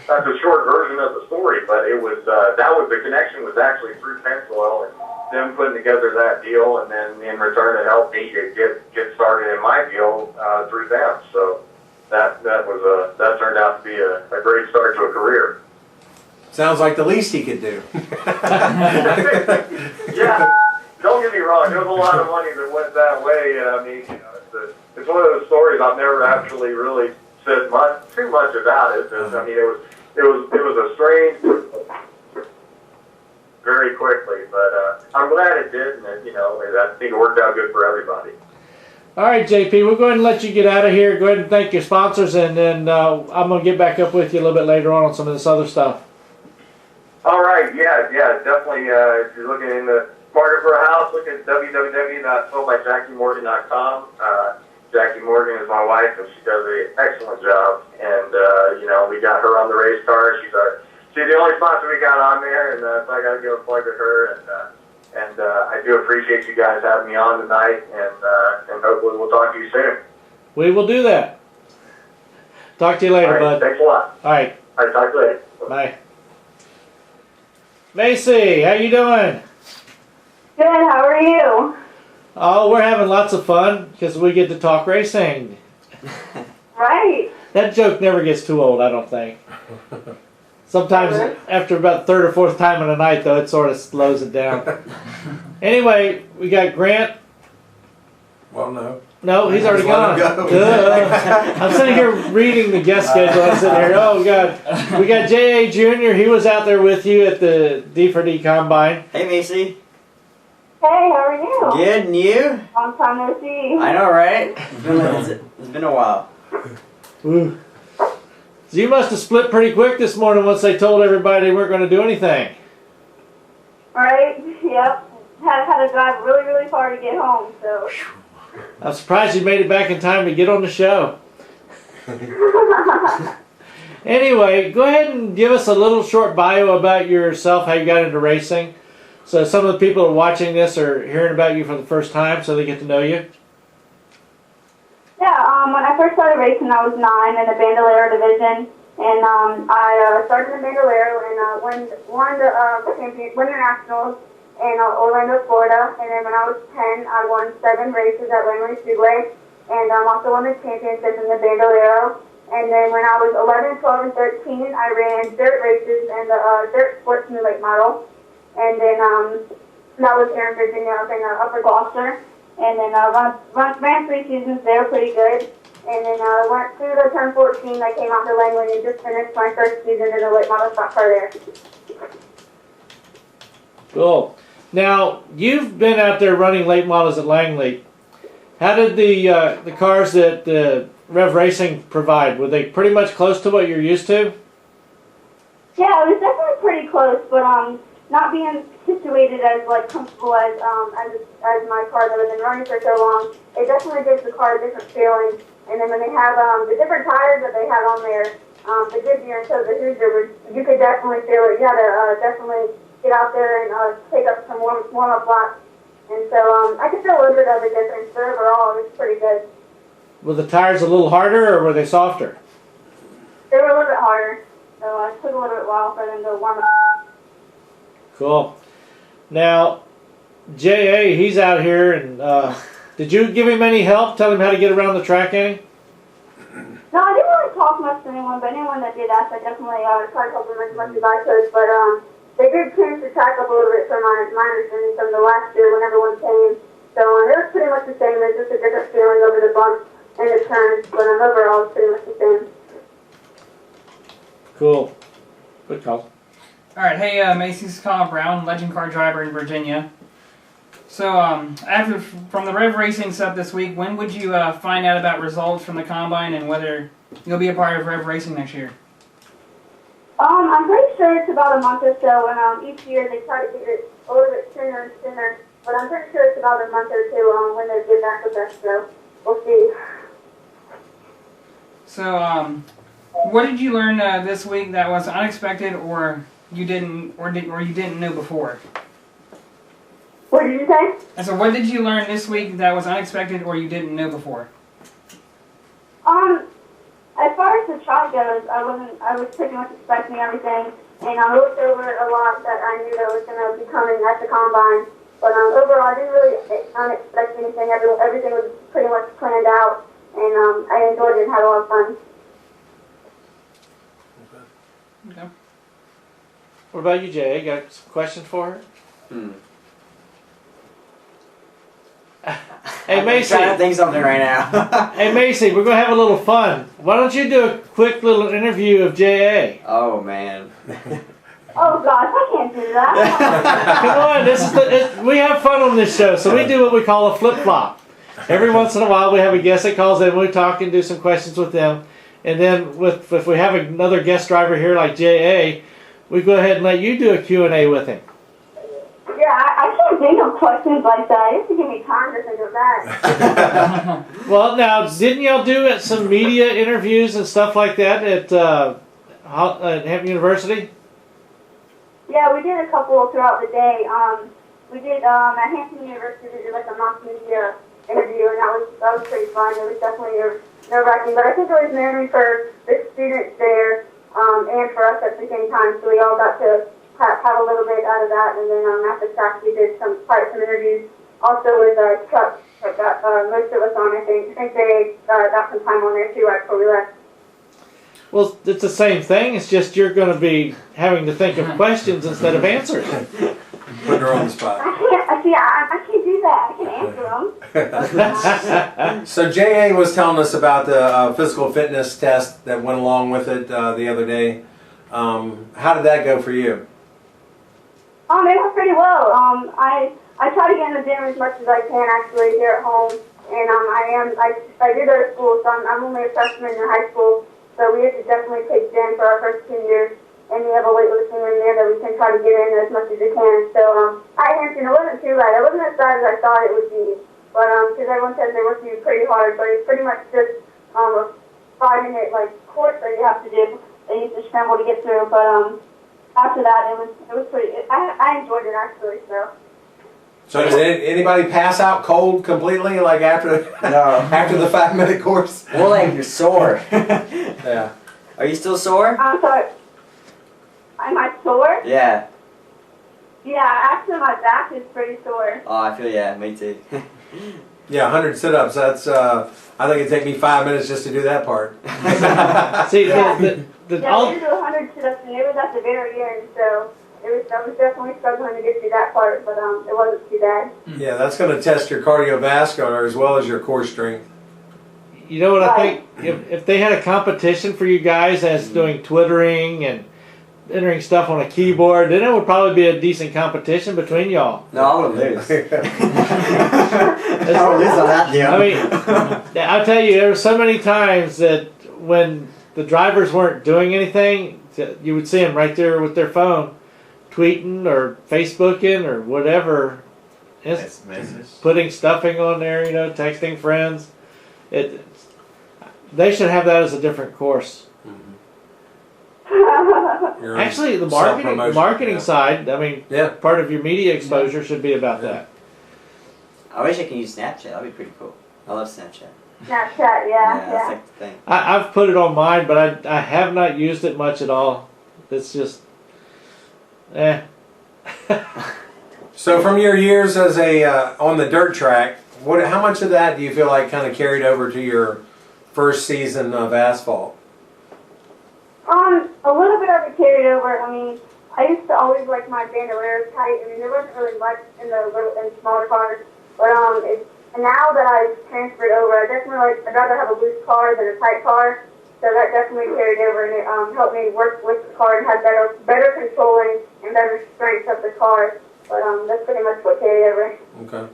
G: short version of the story, but it was the connection was actually through Pennzoil and them putting together that deal, and then in return it helped me to get started in my deal through them. So that turned out to be a great start to a career.
B: Sounds like the least he could do.
G: Yeah, don't get me wrong. There was a lot of money that went that way. I mean, it's one of those stories I've never actually really said too much about it. I mean, it was a strange, very quickly, but I'm glad it did, and I think it worked out good for everybody.
A: All right, JP, we'll go ahead and let you get out of here. Go ahead and thank your sponsors, and then I'm going to get back up with you a little bit later on some of this other stuff.
G: All right, yeah, definitely. If you're looking in the market for a house, look at www.soldbyjackiemorgan.com. Jackie Morgan is my wife, and she does an excellent job. And we got her on the race car. She's the only sponsor we got on there, and so I got to give a plug to her. And I do appreciate you guys having me on tonight, and hopefully we'll talk to you soon.
A: We will do that. Talk to you later, bud.
G: Thanks a lot.
A: All right.
G: All right, talk to you later.
A: Bye. Macy, how you doing?
F: Good, how are you?
A: Oh, we're having lots of fun because we get to talk racing.
H: Right.
A: That joke never gets too old, I don't think. Sometimes after about the third or fourth time in the night, though, it sort of slows it down. Anyway, we got Grant.
B: Well, no.
A: No, he's already
B: Just let
A: gone.
B: him go.
A: Duh. I'm sitting here reading the guest schedule. I'm sitting here. Oh God, we got J.A. Jr. He was out there with you at the D4D Combine.
C: Hey, Macy.
H: Hey, how are you?
C: Good, and you?
H: Long time no see.
C: I know, right? It's been a while.
A: Ooh. So you must have split pretty quick this morning once they told everybody they weren't going to do anything.
H: Right? Yep. Had to drive really, really far to get home, so.
A: I'm surprised you made it back in time to get on the show. Anyway, go ahead and give us a little short bio about yourself, how you got into racing. So some of the people who are watching this are hearing about you for the first time, so they get to know you.
H: Yeah, when I first started racing, I was 9 in the Bandolero division, and I started in the Bandolero and won the nationals in Orlando, Florida. And then when I was 10, I won 7 races at Langley Speedway, and also won the championship in the Bandolero. And then when I was 11, 12, and 13, I ran dirt races and the dirt sports and late model. And then that was here in Virginia, up in Upper Gloucester. And then ran 3 seasons there, pretty good. And then went through the turn 14. I came out to Langley and just finished my first season in the late model stock car there.
A: Cool. Now, you've been out there running late models at Langley. How did the cars that Rev Racing provide, were they pretty much close to what you're used to?
H: Yeah, it was definitely pretty close, but not being situated as comfortable as my car that I've been running for so long, it definitely gives the car a different feeling. And then when they have the different tires that they have on there, the Goodyear and so the Hoosier, you could definitely feel it. You had to definitely get out there and take up some warm-up laps. And so I could feel a little bit of a difference, but overall it was pretty good.
A: Were the tires a little harder or were they softer?
H: They were a little bit harder, so it took a little bit while for them to warm up.
A: Cool. Now, J.A., he's out here, and did you give him any help? Tell him how to get around the track any?
H: No, I didn't really talk much to anyone, but anyone that did ask, I definitely tried to help them as much as I could. But they did change the track up a little bit from my understanding from the last year when everyone came. So it was pretty much the same. There's just a different feeling over the bumps and the turns, but overall it's pretty much the same.
A: Cool. Good call.
D: All right, hey, Macy's Collin Brown, legend car driver in Virginia. So, after from the Rev Racing stuff this week, when would you find out about results from the combine and whether you'll be a part of Rev Racing next year?
H: I'm pretty sure it's about a month or so, and each year they try to get it a little bit sooner and sooner. But I'm pretty sure it's about a month or two when they get back with us. So we'll see.
D: So, what did you learn this week that was unexpected, or you didn't know before?
H: What did you say?
D: And so, what did you learn this week that was unexpected, or you didn't know before?
H: As far as the track goes, I was pretty much expecting everything, and I looked over a lot that I knew that was going to be coming at the combine. But overall, I didn't really unexpect anything. Everything was pretty much planned out, and I enjoyed it and had a lot of fun.
D: Okay.
A: What about you, Jay? Got some questions for her? Hey, Macy.
C: I'm trying to think something right now.
A: Hey, Macy, we're going to have a little fun. Why don't you do a quick little interview of J.A.?
C: Oh, man.
H: Oh gosh, I can't do that.
A: Come on, we have fun on this show, so we do what we call a flip-flop. Every once in a while we have a guest that calls in, we talk and do some questions with them, and then if we have another guest driver here like J.A., we go ahead and let you do a Q&A with him.
H: Yeah, I can't think of questions like that. You have to give me time to think of that.
A: Well, now, didn't y'all do some media interviews and stuff like that at Hampton University?
H: Yeah, we did a couple throughout the day. We did at Hampton University. We did like a mock media interview, and that was pretty fun. It was definitely nerve-wracking, but I think it was mainly for the students there and for us at the same time. So we all got to have a little bit out of that, and then at the track we did quite some interviews also with our truck that got most of us on. I think they got some time on there too right before we left.
A: Well, it's the same thing. It's just you're going to be having to think of questions instead of answers.
B: Putting her on the spot.
H: I can't do that. I can't answer them.
B: So JA was telling us about the physical fitness test that went along with it the other day. How did that go for you?
H: It went pretty well. I try to get in the gym as much as I can actually here at home, and I do go to school, so I'm only a freshman in high school, so we have to definitely take gym for our first 2 years, and we have a weightlifting room there that we can try to get in as much as we can. So I answered, it wasn't too bad. It wasn't as bad as I thought it would be, but because everyone says they work you pretty hard, but it's pretty much just a 5-minute course that you have to do that you have to scramble to get through. But after that, it was pretty. I enjoyed it actually.
B: So did anybody pass out cold completely, like after after the 5-minute course?
C: More like you're sore.
B: Yeah.
C: Are you still sore?
H: I'm sorry. Am I sore?
C: Yeah.
H: Yeah, actually my back is pretty sore.
C: Oh, I feel, yeah, me too.
B: Yeah, 100 sit-ups. That's I think it'd take me 5 minutes just to do that part.
A: See,
H: Yeah.
A: the
H: Yeah, we did 100 sit-ups, and it was at the very end, so I was definitely struggling to get through that part, but it wasn't too bad.
B: Yeah, that's going to test your cardiovascular as well as your core strength.
A: You know what I think? If they had a competition for you guys as doing twittering and entering stuff on a keyboard, then it would probably be a decent competition between y'all.
C: No, I would lose. I would lose on that deal.
A: I mean, I'll tell you, there were so many times that when the drivers weren't doing anything, you would see them right there with their phone, tweeting or Facebooking or whatever, putting stuffing on there, texting friends. They should have that as a different course. Actually, the marketing side, I mean, part of your media exposure should be about that.
C: I wish I could use Snapchat. That'd be pretty cool. I love Snapchat.
H: Snapchat,
C: Yeah, that's like the thing.
A: I've put it on mine, but I have not used it much at all. It's just,
B: So from your years as on the dirt track, how much of that do you feel like kind of carried over to your first season of asphalt?
H: A little bit of it carried over. I mean, I used to always like my bandoliers tight. I mean, there wasn't really much in the smaller cars, but now that I've transferred over, I'd rather have a loose car than a tight car. So that definitely carried over, and it helped me work with the car and have better controlling and better strength of the car. But that's pretty much what carried over.
B: Okay.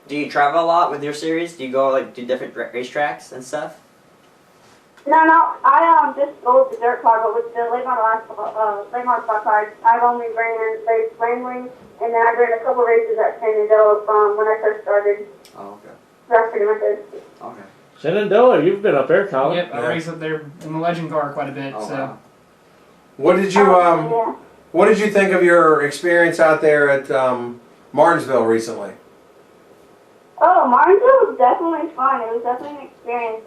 C: Do you travel a lot with your series? Do you go to different racetracks and stuff?
H: No, I just go with the dirt car, but with the late model stock cars, I've only ran race Wrangling, and then I ran a couple races at Shenandoah from when I first started.
C: Oh, okay.
H: That's pretty much it.
C: Okay.
A: Shenandoah, you've been up there, Collin.
D: Yep, I race up there in the legend car quite a bit.
C: Oh,
D: so.
C: wow.
B: What did you What did you think of your experience out there at Martinsville recently?
H: Oh, Martinsville was definitely fun. It was definitely an experience.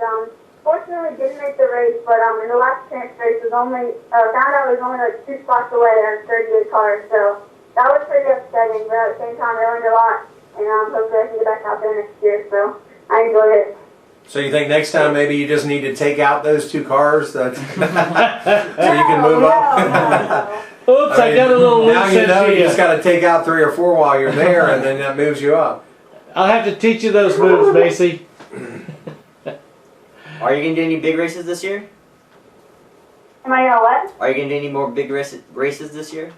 H: Fortunately, didn't make the race, but in the last chance race was only found out it was only 2 spots away on 38 cars, so that was pretty upsetting. But at the same time, I learned a lot, and hopefully I can get back out there next year. So I enjoyed it.
B: So you think next time maybe you just need to take out those 2 cars so you can move up?
A: Oops, I got a little loose.
B: Now you know you just got to take out 3 or 4 while you're there, and then that moves you up.
A: I'll have to teach you those moves, Macy.
C: Are you going to do any big races this year?
H: Am I gonna what?
C: Are you going to do any more big races this year?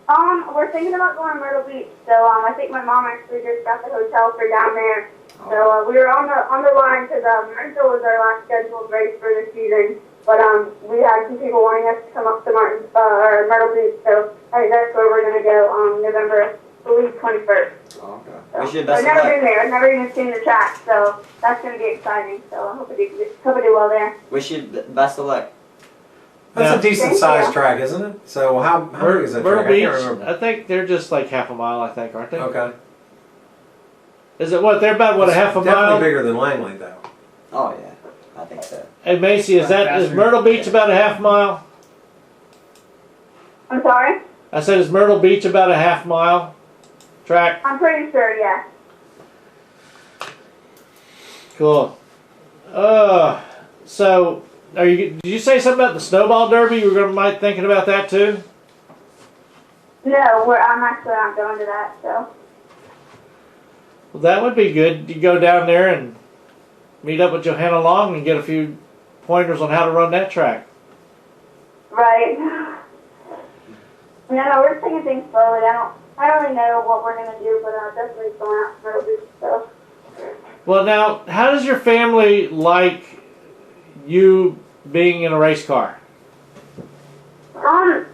H: We're thinking about going to Myrtle Beach. So I think my mom actually just got the hotel for down there. So we were on the line because Martinsville was our last scheduled race for the season. But we had some people wanting us to come up to Myrtle Beach. So I think that's where we're going to go on November 21st.
C: Oh, okay.
H: So,
C: Wish you the best
H: I've
C: of
H: never
C: luck.
H: been there. I've never even seen the track. So that's going to be exciting. So I hope I do well there.
C: Wish you the best of luck.
B: That's a decent
H: Thank
B: sized
H: you.
B: track, isn't it? So how big is that
A: Myrtle
B: track?
A: Beach,
B: I can't remember.
A: I think they're just like half a mile, I think, aren't they?
B: Okay.
A: Is it what? They're about, a half a
B: Definitely
A: mile?
B: bigger than Langley, though.
C: Oh, yeah. I think so.
A: Hey, Macy, is Myrtle Beach about a half mile?
H: I'm sorry?
A: I said, is Myrtle Beach about a half mile track?
H: I'm pretty sure, yeah.
A: Cool. So did you say something about the snowball derby? You were might thinking about that too?
H: No, I'm actually not going to that, so.
A: Well, that would be good. You go down there and meet up with Johanna Long and get a few pointers on how to run that track.
H: Right. No, we're taking things slowly. I don't really know what we're gonna do, but definitely going out for a week, so.
A: Well, now, how does your family like you being in a race car?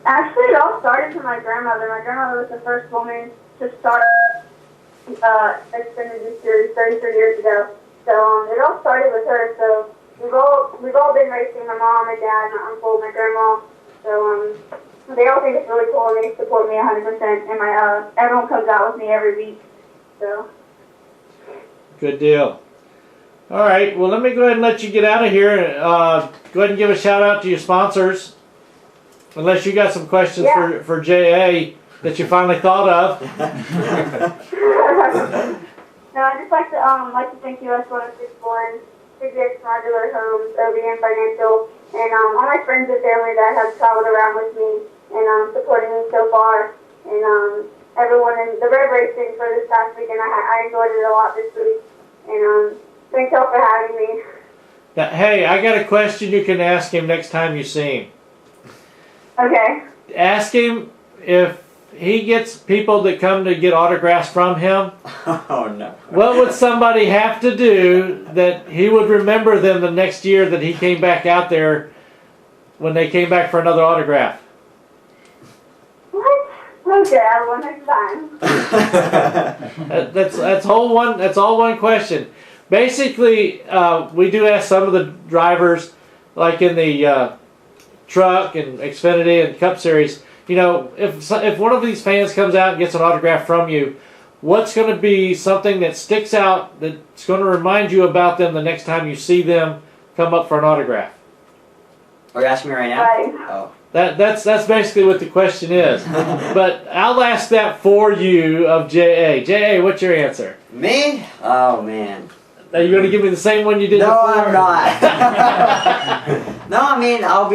H: Actually, it all started from my grandmother. My grandmother was the first woman to start Xfinity Series 33 years ago. So it all started with her. So we've all been racing. My mom, my dad, my uncle, my grandma. So they all think it's really cool and they support me 100%. And everyone comes out with me every week. So.
A: Good deal. All right. Well, let me go ahead and let you get out of here. Go ahead and give a shout out to your sponsors. Unless you got some questions for JA that you finally thought of.
H: No, I'd just like to thank US 106.1, CGX Modular Homes, OBM Financial, and all my friends and family that have traveled around with me and supporting me so far, and everyone in the Red Racing for this past week, and I enjoyed it a lot this week, and thanks all for having me.
A: Now, hey, I got a question you can ask him next time you see him.
H: Okay.
A: Ask him if he gets people that come to get autographs from him.
C: Oh no.
A: What would somebody have to do that he would remember them the next year that he came back out there when they came back for another autograph?
H: What? Okay, I'll one next time.
A: That's all one question. Basically, we do ask some of the drivers, like in the truck and Xfinity and Cup Series, you know, if one of these fans comes out and gets an autograph from you, what's going to be something that sticks out that's going to remind you about them the next time you see them come up for an autograph?
C: Are you asking me right now?
H: Right.
C: Oh.
A: That's basically what the question is. But I'll ask that for you of JA. JA, what's your answer?
C: Me? Oh man.
A: Are you going to give me the same one you did
C: No,
A: before?
C: I'm not. No, I mean, I'll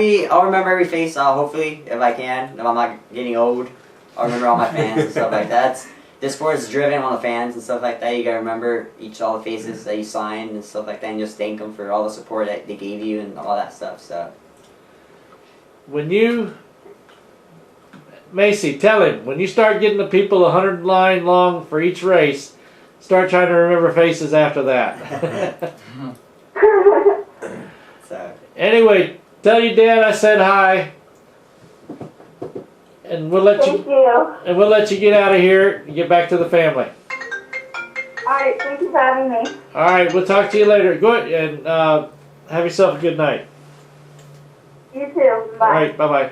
C: remember every face, hopefully, if I can. If I'm not getting old, I'll remember all my fans and stuff like that. This sport is driven on the fans and stuff like that. You gotta remember all the faces that you signed and stuff like that, and just thank them for all the support that they gave you and all that stuff, so.
A: Macy, tell him, when you start getting the people 100 line long for each race, start trying to remember faces after that.
C: So.
A: Anyway, tell your dad I said hi, and we'll let
H: Thank you.
A: and we'll let you get out of here and get back to the family.
H: Alright, thank you for having me.
A: All right, we'll talk to you later. Go ahead and have yourself a good night.
H: You too. Bye.
A: All right, bye bye.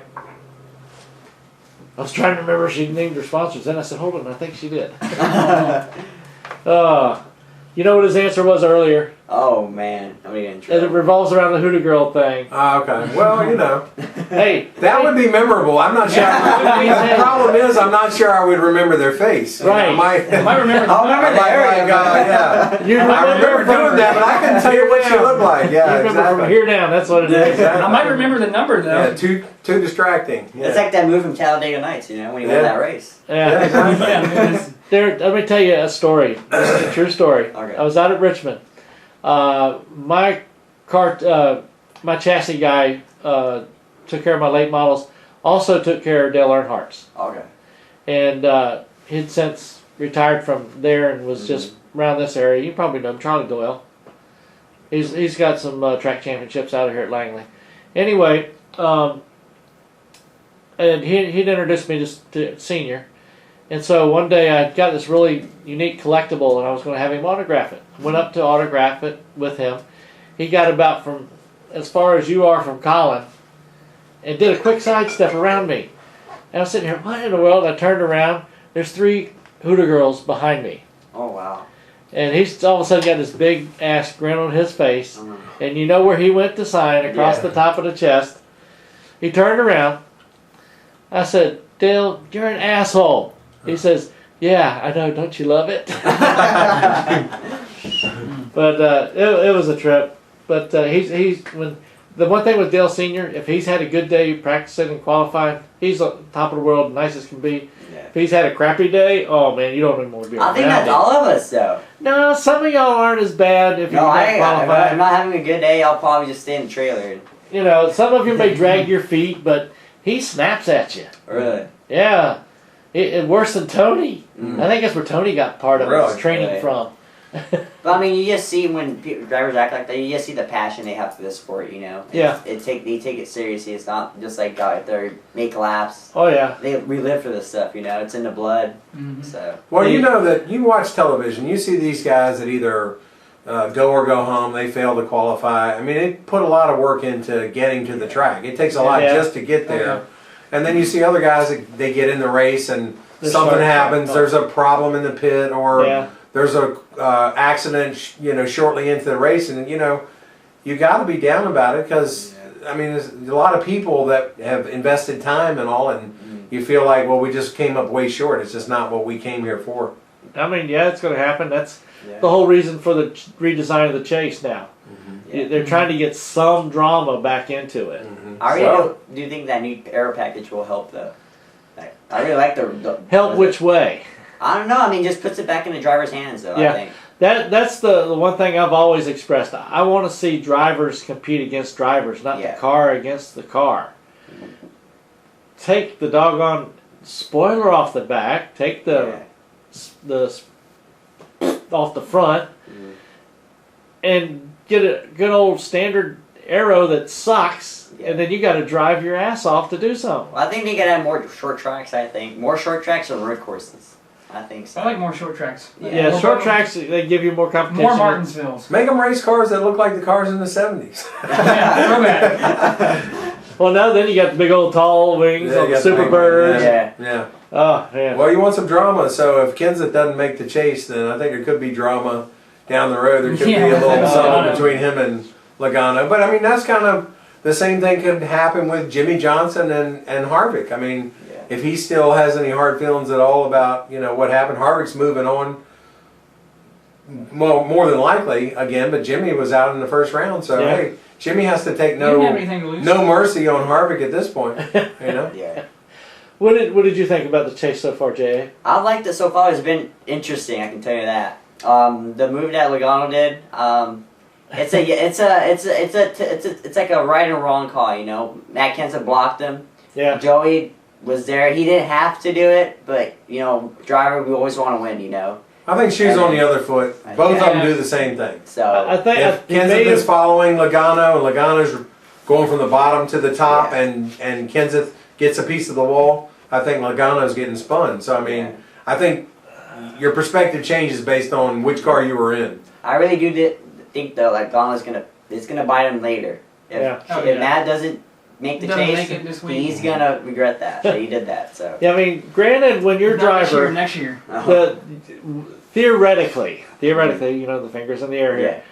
A: I was trying to remember if she named her sponsors. Then I said, hold on, I think she did. You know what his answer was earlier?
C: Oh man, I'm gonna get in
A: It
C: trouble.
A: revolves around the Hoodoo Girl thing.
B: Okay. Well, you know.
A: Hey,
B: That would be memorable. I'm not sure. The problem is, I'm not sure I would remember their face.
A: Right.
B: I might remember.
C: I'll remember the area.
B: Yeah.
A: you
B: I remember doing that, but I couldn't tell you what she looked like. Yeah,
A: You remember
B: exactly.
A: from here down. That's what it is.
B: Exactly.
D: I might remember the number though.
B: Yeah, too distracting. Yeah.
C: It's like that move from Talladega Nights, you know, when he won that race.
A: Yeah.
D: Yeah, it is.
A: Let me tell you a story. This is a true story.
C: Okay.
A: I was out at Richmond. My chassis guy took care of my late models. Also took care of Dale Earnhardt's.
C: Okay.
A: And he'd since retired from there and was just around this area. You probably know him, Charlie Doyle. He's got some track championships out of here at Langley. Anyway, and he'd introduced me to Senior. And so one day I got this really unique collectible and I was going to have him autograph it. Went up to autograph it with him. He got about from as far as you are from Collin and did a quick sidestep around me. And I was sitting here, what in the world? I turned around. There's 3 Hoodoo girls behind me.
C: Oh wow.
A: And he's all of a sudden got this big ass grin on his face. And you know where he went to sign? Across the top of the chest. He turned around. I said, Dale, you're an asshole. He says, Yeah, I know. Don't you love it? But it was a trip. But he's when the one thing with Dale Senior, if he's had a good day practicing and qualifying, he's on top of the world, nice as can be.
C: Yeah.
A: If he's had a crappy day, oh man, you don't even want to be around
C: I think that's
A: him.
C: all of us, though.
A: No, some of y'all aren't as bad if you're
C: No,
A: not
C: if
A: qualified.
C: I'm not having a good day, I'll probably just stay in the trailer.
A: You know, some of you may drag your feet, but he snaps at you.
C: Really?
A: Yeah. Worse than Tony.
C: Mm.
A: I think that's where Tony got part of his training
C: Really?
A: from.
C: But I mean, you just see when drivers act like that, you just see the passion they have for the sport, you know?
A: Yeah.
C: They take it seriously. It's not just like out there, make laps.
A: Oh, yeah.
C: We live for this stuff, you know? It's in the blood.
D: Mhm.
C: So.
B: Well, you know that you watch television, you see these guys that either go or go home, they fail to qualify. I mean, they put a lot of work into getting to the track. It takes a lot
A: Yeah.
B: just to get there.
D: Okay.
B: And then you see other guys that they get in the race and
A: They're
B: something
A: smart.
B: happens, there's a problem in the pit, or
A: Yeah.
B: there's a accident, you know, shortly into the race, and you know, you got to be down about it because I mean, there's a lot of people that have invested time and all, and you feel like, well, we just came up way short. It's just not what we came here for.
A: I mean, yeah, it's going to happen. That's
C: Yeah.
A: the whole reason for the redesign of the chase now.
C: Yeah.
A: They're trying to get some drama back into it.
C: I really do you think that new aero package will help, though? Like, I really like the
A: Help which way?
C: I don't know. I mean, just puts it back in the driver's hands, though.
A: Yeah.
C: I think.
A: That's the one thing I've always expressed. I want to see drivers compete against drivers, not
C: Yeah.
A: the car against the car. Take the doggone spoiler off the back. Take the off the front, and get a good old standard arrow that sucks,
C: Yeah.
A: and then you got to drive your ass off to do something.
C: Well, I think they gotta have more short tracks. I think more short tracks or road courses. I think so.
D: I like more short tracks.
A: Yeah,
D: More
A: short
D: Martin-
A: tracks, they give you more competition.
D: More Martinsvilles.
B: Make them race cars that look like the cars in the 70s.
D: Yeah, throwback.
A: Well, now then you got the big old tall wings
B: Yeah,
A: on
B: you
A: the
B: got the big
A: Superbirds.
B: one,
C: Yeah.
B: Yeah.
A: Oh, yeah.
B: Well, you want some drama, so if Kenseth doesn't make the chase, then I think there could be drama down the road. There could
D: Yeah,
B: be a little
D: with
B: something
D: Logano.
B: between him and Logano. But I mean, that's kind of the same thing could happen with Jimmy Johnson and Harvick. I mean,
C: Yeah.
B: if he still has any hard feelings at all about, you know, what happened, Harvick's moving on. Well, more than likely again, but Jimmy was out in the first round, so
A: Yeah.
B: hey, Jimmy has to take
D: You didn't have anything to lose.
B: no mercy on Harvick at this point. You know.
C: Yeah.
A: What did you think about the chase so far, Jay?
C: I liked it so far. It's been interesting. I can tell you that. The move that Logano did. It's like a right and wrong call. You know, Matt Kenseth blocked him.
A: Yeah.
C: Joey was there. He didn't have to do it, but you know, driver, we always want to win. You know,
B: I think shoes on the other foot. Both of them
D: Yeah.
B: do the same thing.
C: so
A: I think
B: If
A: he may
B: Kenseth is
A: have-
B: following Logano and Logano's going from the bottom to the top,
C: Yeah.
B: and Kenseth gets a piece of the wall, I think Logano's getting spun. So I mean,
C: Yeah.
B: I think your perspective changes based on which car you were in.
C: I really do think though, like Logano's it's gonna bite him later. If,
A: Yeah.
D: Oh,
C: if
D: yeah.
C: Matt doesn't make the
D: Doesn't
C: chase,
D: make it this week.
C: he's gonna regret that he did that. So
A: Yeah, I mean, granted, when you're
D: Not this year,
A: driver,
D: next year.
A: theoretically, you know, the fingers in the air
C: yeah,
A: here.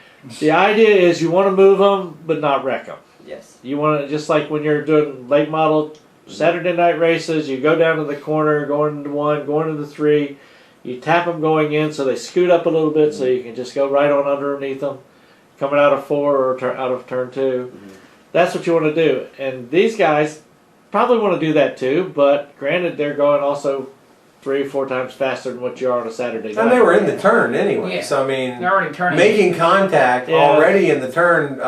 A: The idea is you want to move them, but not wreck them.
C: yes,
A: You want to, just like when you're doing late model Saturday night races, you go down to the corner, going into one, going into three, you tap them going in so they scoot up a little bit so you can just go right on underneath them, coming out of four or out of turn two. That's what you want to do. And these guys probably want to do that too, but granted, they're going also 3 or 4 times faster than what you are on a Saturday night.
B: And they were in the turn anyway.
D: Yeah.
B: So I mean,
D: They're already turning.
B: making contact
A: Yeah.
B: already in the turn.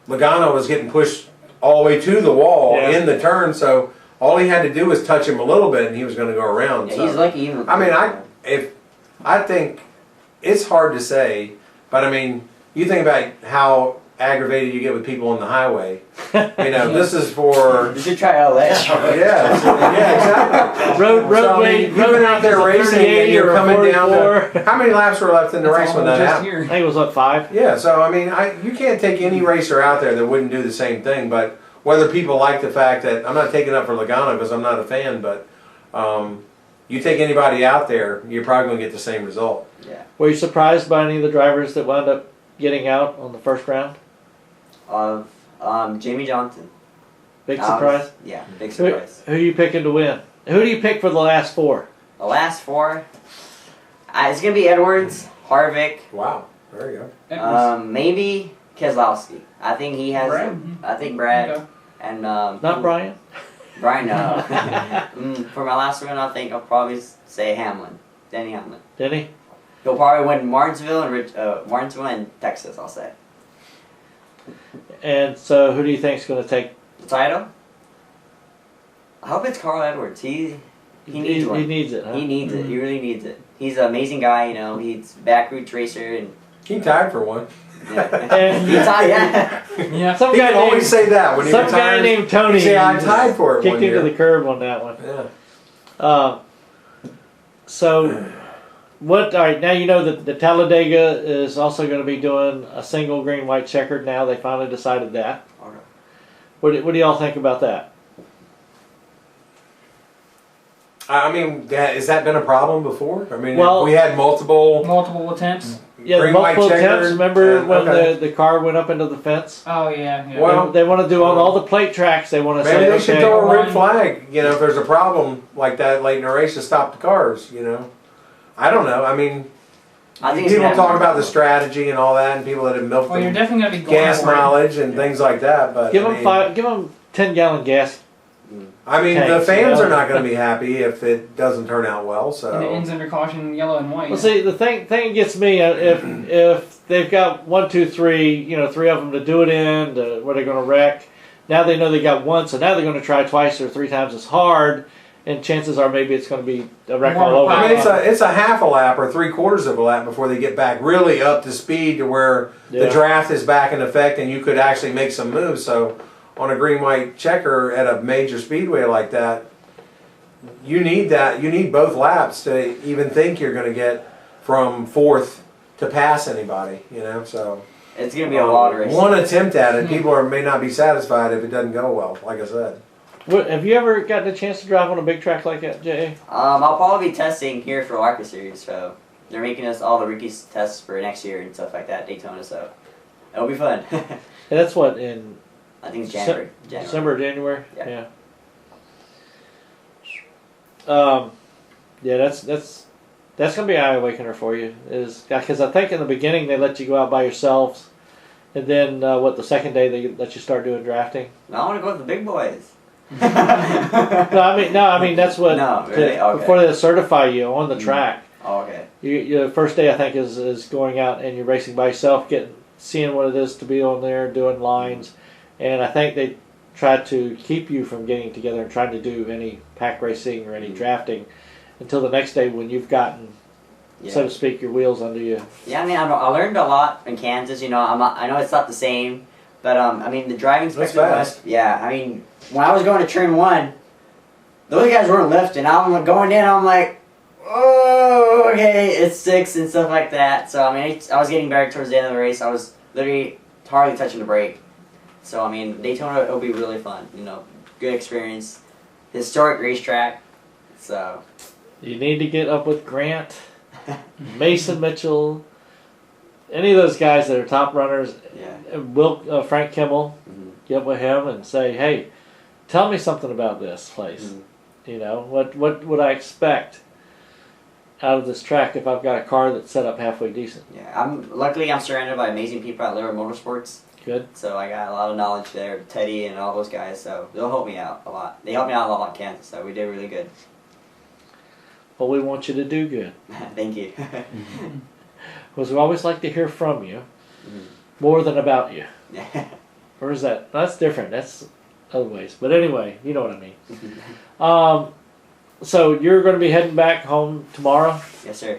B: Logano was getting pushed all the way to the wall
A: Yeah.
B: in the turn, so all he had to do was touch him a little bit, and he was going to go around.
C: yeah,
B: so.
C: he's lucky. Even,
B: I mean, I think it's hard to say, but I mean, you think about how aggravated you get with people on the highway. You know, this is for
C: You should try LA.
B: exactly.
A: Roadway,
B: You've been out there racing, and you're coming down to how many laps were left in the race when that happened?
A: I think it was, 5?
B: Yeah, so I mean, you can't take any racer out there that wouldn't do the same thing. But whether people like the fact that I'm not taking up for Logano because I'm not a fan, but you take anybody out there, you're probably going to get the same result.
C: Yeah.
A: Were you surprised by any of the drivers that wound up getting out on the first round?
C: Of Jamie Johnson.
A: Big
C: That
A: surprise.
C: was- yeah, big
A: Who,
C: surprise.
A: who are you picking to win? Who do you pick for the last 4?
C: The last 4, it's gonna be Edwards, Harvick,
B: Wow. There you go.
C: maybe Keselowski. I think he has.
D: Brad?
C: I think Brad
D: Okay.
C: and
A: Not Brian?
C: Brian. No. For my last one, I think I'll probably say Hamlin, Denny Hamlin.
A: Denny?
C: He'll probably win Martinsville and Texas. I'll say.
A: And so who do you think is going to take?
C: The title. I hope it's Carl Edwards. He needs one.
A: He needs it, huh?
C: He needs it. He really needs it. He's an amazing guy. You know, he's back route racer and.
B: He tied for one.
A: And
C: He's yeah.
D: Yeah.
A: some
B: He
A: guy
B: can always
A: named,
B: say that when he
A: some
B: retires.
A: guy named Tony
B: He say, I tied for it
A: kicked
B: one
A: into
B: year.
A: the curb on that one.
B: Yeah.
A: So, what? All right, now you know that the Talladega is also going to be doing a single green white checkered. Now they finally decided that.
C: Okay.
A: What do y'all think about that?
B: I mean, has that been a problem before? I mean,
A: Well-
B: we had multiple
D: Multiple attempts.
A: Yeah,
B: green,
A: multiple
B: white,
A: attempts.
B: checkered,
A: Remember
B: and-
A: when
B: okay.
A: the car went up into the fence?
D: Oh yeah. Yeah.
B: Well-
A: They want to do on all the plate tracks. They want to
B: Maybe
A: say,
B: they should
A: okay,
B: throw a red flag, you know, if there's a problem like that late in a race to stop the cars, you know. I don't know. I mean,
C: I think it's
B: people
C: gonna
B: talk
C: happen.
B: about the strategy and all that, and people that have milked
D: Well, you're
B: them
D: definitely gonna be going
B: gas
D: for it.
B: mileage and things like that. But
A: give
B: I
A: them
B: mean,
A: give them 10-gallon gas.
B: I mean, the
A: tanks,
B: fans
A: you know.
B: are not going to be happy if it doesn't turn out well.
D: And it
B: So
D: ends under caution, yellow and white.
A: Well, see, the thing that gets me if they've got 1, 2, 3, you know, 3 of them to do it in, where they're going to wreck. Now they know they got one, so now they're going to try twice or 3 times as hard, and chances are maybe it's going to be a wreck
D: More
A: all over.
B: I mean,
D: power.
B: it's a half a lap or 3/4 of a lap before they get back really up to speed to where the
A: Yeah.
B: draft is back in effect and you could actually make some moves. So on a green white checker at a major speedway like that, you need that. You need both laps to even think you're going to get from 4th to pass anybody. You know, so
C: It's gonna be a lot of racing.
B: one attempt at it, people may not be satisfied if it doesn't go well. Like I said.
A: What, have you ever gotten a chance to drive on a big track like that, Jay?
C: I'll probably be testing here for ARCA Series, so they're making us all the rookies tests for next year and stuff like that, Daytona. So it'll be fun.
A: And that's what in
C: I think it's January.
A: December or January.
C: Yeah.
A: Yeah, that's gonna be an eye awakener for you, is because I think in the beginning they let you go out by yourselves, and then the second day they let you start doing drafting.
C: No, I want to go with the big boys.
A: No, I mean that's what
C: No, really? Okay.
A: before they certify you on the track.
C: Oh, okay.
A: The first day I think is going out and you're racing by yourself, seeing what it is to be on there, doing lines, and I think they try to keep you from getting together and trying to do any pack racing or any drafting until the next day when you've gotten, so to speak, your wheels under you.
C: Yeah, I mean, I learned a lot in Kansas. You know, I know it's not the same, but I mean, the driving
B: That's
C: spectrum.
B: fast.
C: Yeah, I mean, when I was going to turn 1, those guys weren't lifting. I'm going in, I'm like, oh, okay, it's 6 and stuff like that. So I mean, I was getting better towards the end of the race. I was literally hardly touching the brake. So I mean, Daytona it'll be really fun. You know, good experience, historic racetrack. So
A: You need to get up with Grant, Mason Mitchell, any of those guys that are top runners.
C: yeah.
A: Frank Kimmel,
C: Mhm.
A: get with him and say, hey, tell me something about this place.
C: Mhm.
A: You know, what would I expect out of this track if I've got a car that's set up halfway decent?
C: Yeah, luckily I'm surrounded by amazing people at Lyra Motorsports.
A: Good.
C: So I got a lot of knowledge there, Teddy and all those guys. So they'll help me out a lot. They helped me out a lot in Kansas. So we did really good.
A: Well, we want you to do good.
C: Thank you.
A: Because we always like to hear from you
C: Mhm.
A: more than about you.
C: Yeah.
A: Or is that? That's different. That's other ways. But anyway, you know what I mean. So you're going to be heading back home tomorrow?
C: Yes, sir.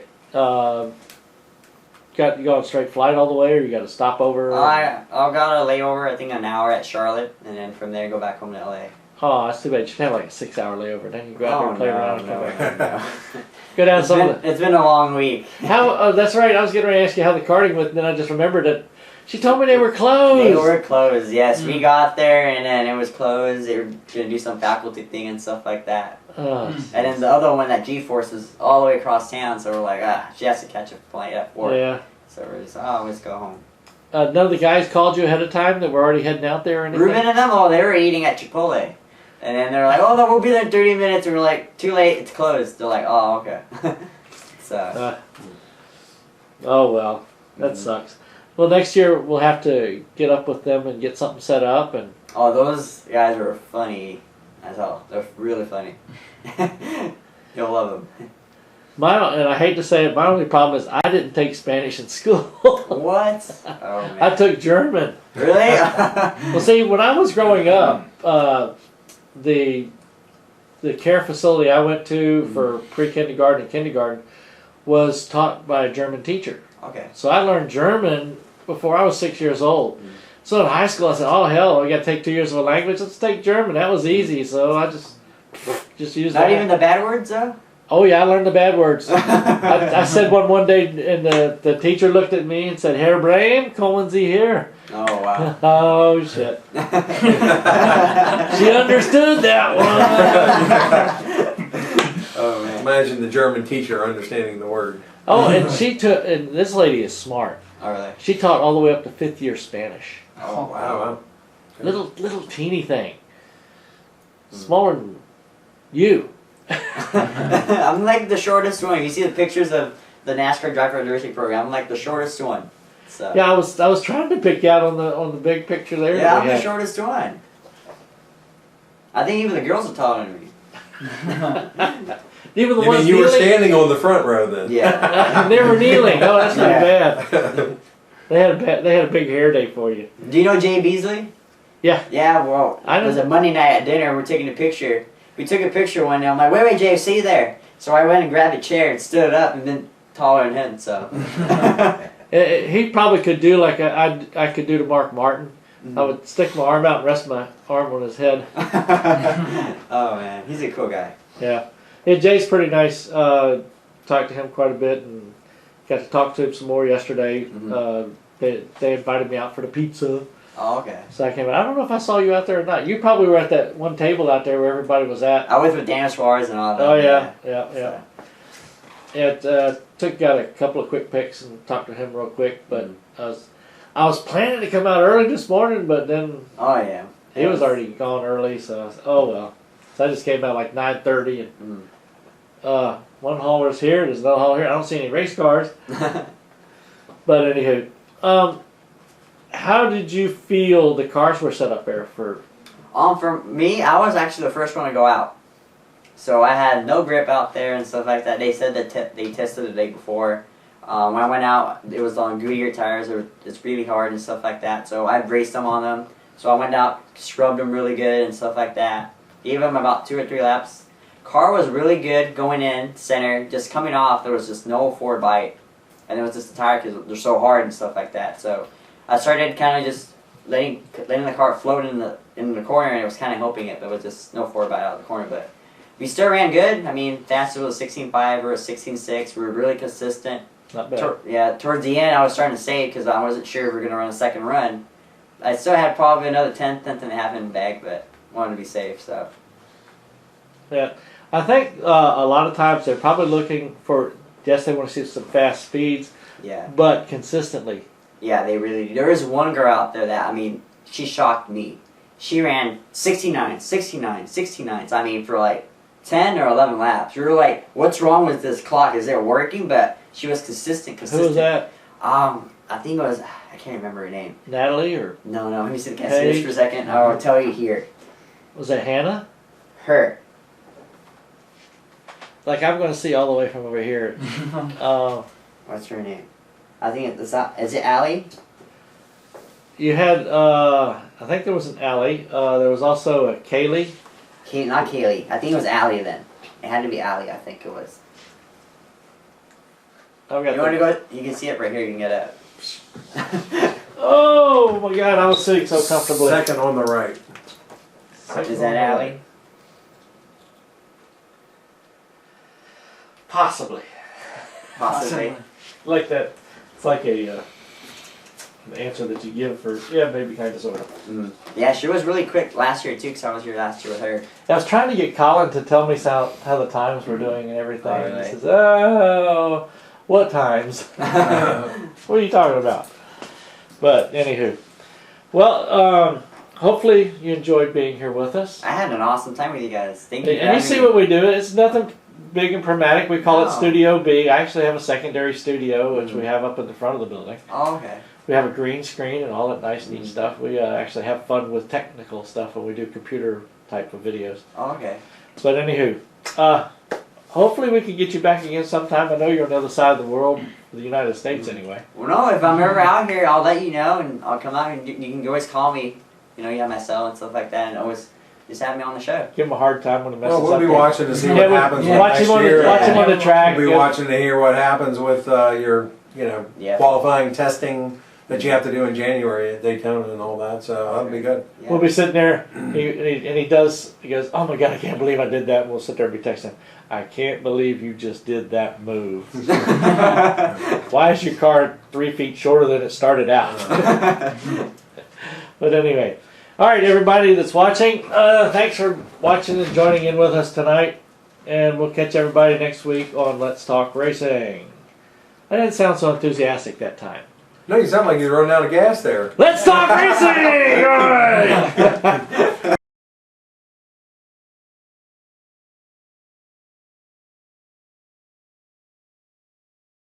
A: You got a straight flight all the way, or you got to stop over?
C: I got a layover, I think an hour at Charlotte, and then from there go back home to LA.
A: Oh, that's too bad. You should have like a 6-hour layover. Then you go out there and play around and come back.
C: no.
A: Go down some of the...
C: It's been a long week.
A: How? Oh, that's right. I was getting ready to ask you how the karting went, and then I just remembered that she told me they were closed.
C: They were closed, yes. We got there and then it was closed. They were going to do some faculty thing and stuff like that.
A: Oh,
C: And then the other one, that G-Force, is all the way across town, so we're like, she has to catch a flight at 4.
A: yeah.
C: So we're just, let's go home.
A: None of the guys called you ahead of time that were already heading out there or anything?
C: Ruben and them, they were eating at Chipotle. And then they're like, oh, no, we'll be there in 30 minutes. And we're like, too late, it's closed. They're like, oh, okay. So.
A: Oh, well, that sucks. Well, next year we'll have to get up with them and get something set up. And
C: Oh, those guys are funny as hell. They're really funny. You'll love them.
A: and I hate to say it, my only problem is I didn't take Spanish in school.
C: What? Oh, man.
A: I took German.
C: Really?
A: Well, see, when I was growing up, the care facility I went to for pre-kindergarten and kindergarten was taught by a German teacher.
C: Okay.
A: So I learned German before I was 6 years old. So in high school, I said, "Oh hell, we got to take 2 years of a language. Let's take German." That was easy. So I just used
C: Not
A: that.
C: even the bad words, though?
A: Oh yeah, I learned the bad words. I said one day, and the teacher looked at me and said, "Herr Brehm, kommen Sie here."
C: Oh, wow.
A: Oh shit. She understood that one.
C: Oh, man.
B: Imagine the German teacher understanding the word.
A: Oh, and and this lady is smart.
C: Oh, really?
A: She taught all the way up to 5th year Spanish.
C: Oh, wow.
B: Wow.
A: Little teeny thing. Smaller than you.
C: I'm like the shortest one. You see the pictures of the NASCAR driver diversity program. I'm like the shortest one. So.
A: Yeah, I was trying to pick you out on the big picture there.
C: Yeah, I'm the shortest one. I think even the girls are taller than me.
A: Even the
B: You
A: ones
B: mean you were
A: kneeling?
B: standing on the front row then?
C: Yeah.
A: They were kneeling. Oh, that's pretty
C: Yeah.
A: bad. They had a big hair day for you.
C: Do you know Jay Beasley?
A: Yeah.
C: Yeah, well,
A: I
C: it was
A: know.
C: a Monday night at dinner. We're taking a picture. We took a picture one day. I'm like, wait, Jay, see you there. So I went and grabbed a chair and stood up and been taller than him, so.
A: He probably could do like I could do to Mark Martin. I would stick my arm out and rest my arm on his head.
C: Oh, man. He's a cool guy.
A: Yeah. Jay's pretty nice. Talked to him quite a bit and got to talk to him some more yesterday. They invited me out for the pizza.
C: Oh, okay.
A: So I came out. I don't know if I saw you out there or not. You probably were at that one table out there where everybody was at.
C: I was with Daniel Suarez and all that.
A: Oh, yeah. Got a couple of quick picks and talked to him real quick, but I was planning to come out early this morning, but then
C: Oh, yeah.
A: he was already gone early, so I said, oh well. So I just came out like 9:30 and one hauler's here, there's no hauler here. I don't see any race cars. But anywho, how did you feel the cars were set up there for?
C: For me, I was actually the first one to go out. So I had no grip out there and stuff like that. They said that they tested the day before. When I went out, it was on Goodyear tires. It's really hard and stuff like that. So I raced them on them. So I went out, scrubbed them really good and stuff like that. Gave them about 2 or 3 laps. Car was really good going in, center. Just coming off, there was just no forward bite. And it was just the tire because they're so hard and stuff like that. So I started kind of just letting the car float in the corner, and it was kind of helping it, but with just no forward bite out of the corner. But we still ran good. I mean, fastest was a 16.5 or a 16.6. We were really consistent.
A: Not bad.
C: Yeah, towards the end, I was starting to save because I wasn't sure if we were going to run a second run. I still had probably another tenth and a half in the bag, but wanted to be safe. So.
A: Yeah, I think a lot of times they're probably looking for. Yes, they want to see some fast speeds.
C: Yeah.
A: But consistently.
C: Yeah, they really do. There was one girl out there that, I mean, she shocked me. She ran 69, 69, 69s. I mean, for like 10 or 11 laps. You're like, what's wrong with this clock? Is it working? But she was consistent.
A: Who was that?
C: I think it was, I can't remember her name.
A: Natalie or?
C: No, let me see. Can I see this for a second? I'll tell you here.
A: Was that Hannah?
C: Her.
A: Like I'm going to see all the way from over here.
C: What's her name? I think is it Allie?
A: You had, I think there was an Allie. There was also a Kaylee.
C: Not Kaylee. I think it was Allie then. It had to be Allie, I think it was.
A: You
C: want to go? You can see it right here. You can get it.
A: Oh my God! I was sitting so comfortably.
B: Second on the right.
C: Is that Allie?
A: Possibly.
C: Possibly.
A: Like that. It's like a an answer that you give for maybe kind of sort of.
C: Yeah, she was really quick last year too, because I was here last year with her.
A: I was trying to get Collin to tell me how the times were doing and everything.
C: Oh, really?
A: He says, "Oh, what times? What are you talking about?" But anywho, well, hopefully you enjoyed being here with us.
C: I had an awesome time with you guys. Thank you.
A: And you see what we do. It's nothing big and dramatic. We call it
C: No.
A: Studio B. I actually have a secondary studio, which we have up in the front of the building.
C: Oh, okay.
A: We have a green screen and all that nice, neat stuff. We actually have fun with technical stuff when we do computer type of videos.
C: Oh, okay.
A: But anywho, hopefully we can get you back again sometime. I know you're on the other side of the world, the United States anyway.
C: Well, no, if I'm ever out here, I'll let you know, and I'll come out, and you can always call me. You know, you have my cell and stuff like that, and always just have me on the show.
A: Give him a hard time when he messes
B: Well, we'll
A: up.
B: be watching to see
A: Yeah,
B: what happens
A: watch
B: next
A: him on
B: year.
A: the, watch him on the track.
B: We'll be watching to hear what happens with your,
C: Yeah.
B: qualifying testing that you have to do in January at Daytona and all that. So that'll be good.
C: Yeah.
A: We'll be sitting there, he goes, oh my God, I can't believe I did that. And we'll sit there and be texting him, I can't believe you just did that move. Why is your car 3 feet shorter than it started out? But anyway, all right, everybody that's watching, thanks for watching and joining in with us tonight. And we'll catch everybody next week on Let's Talk Racing. I didn't sound so enthusiastic that time.
B: No, you sound like you're running out of gas there.
A: Let's Talk Racing! All right.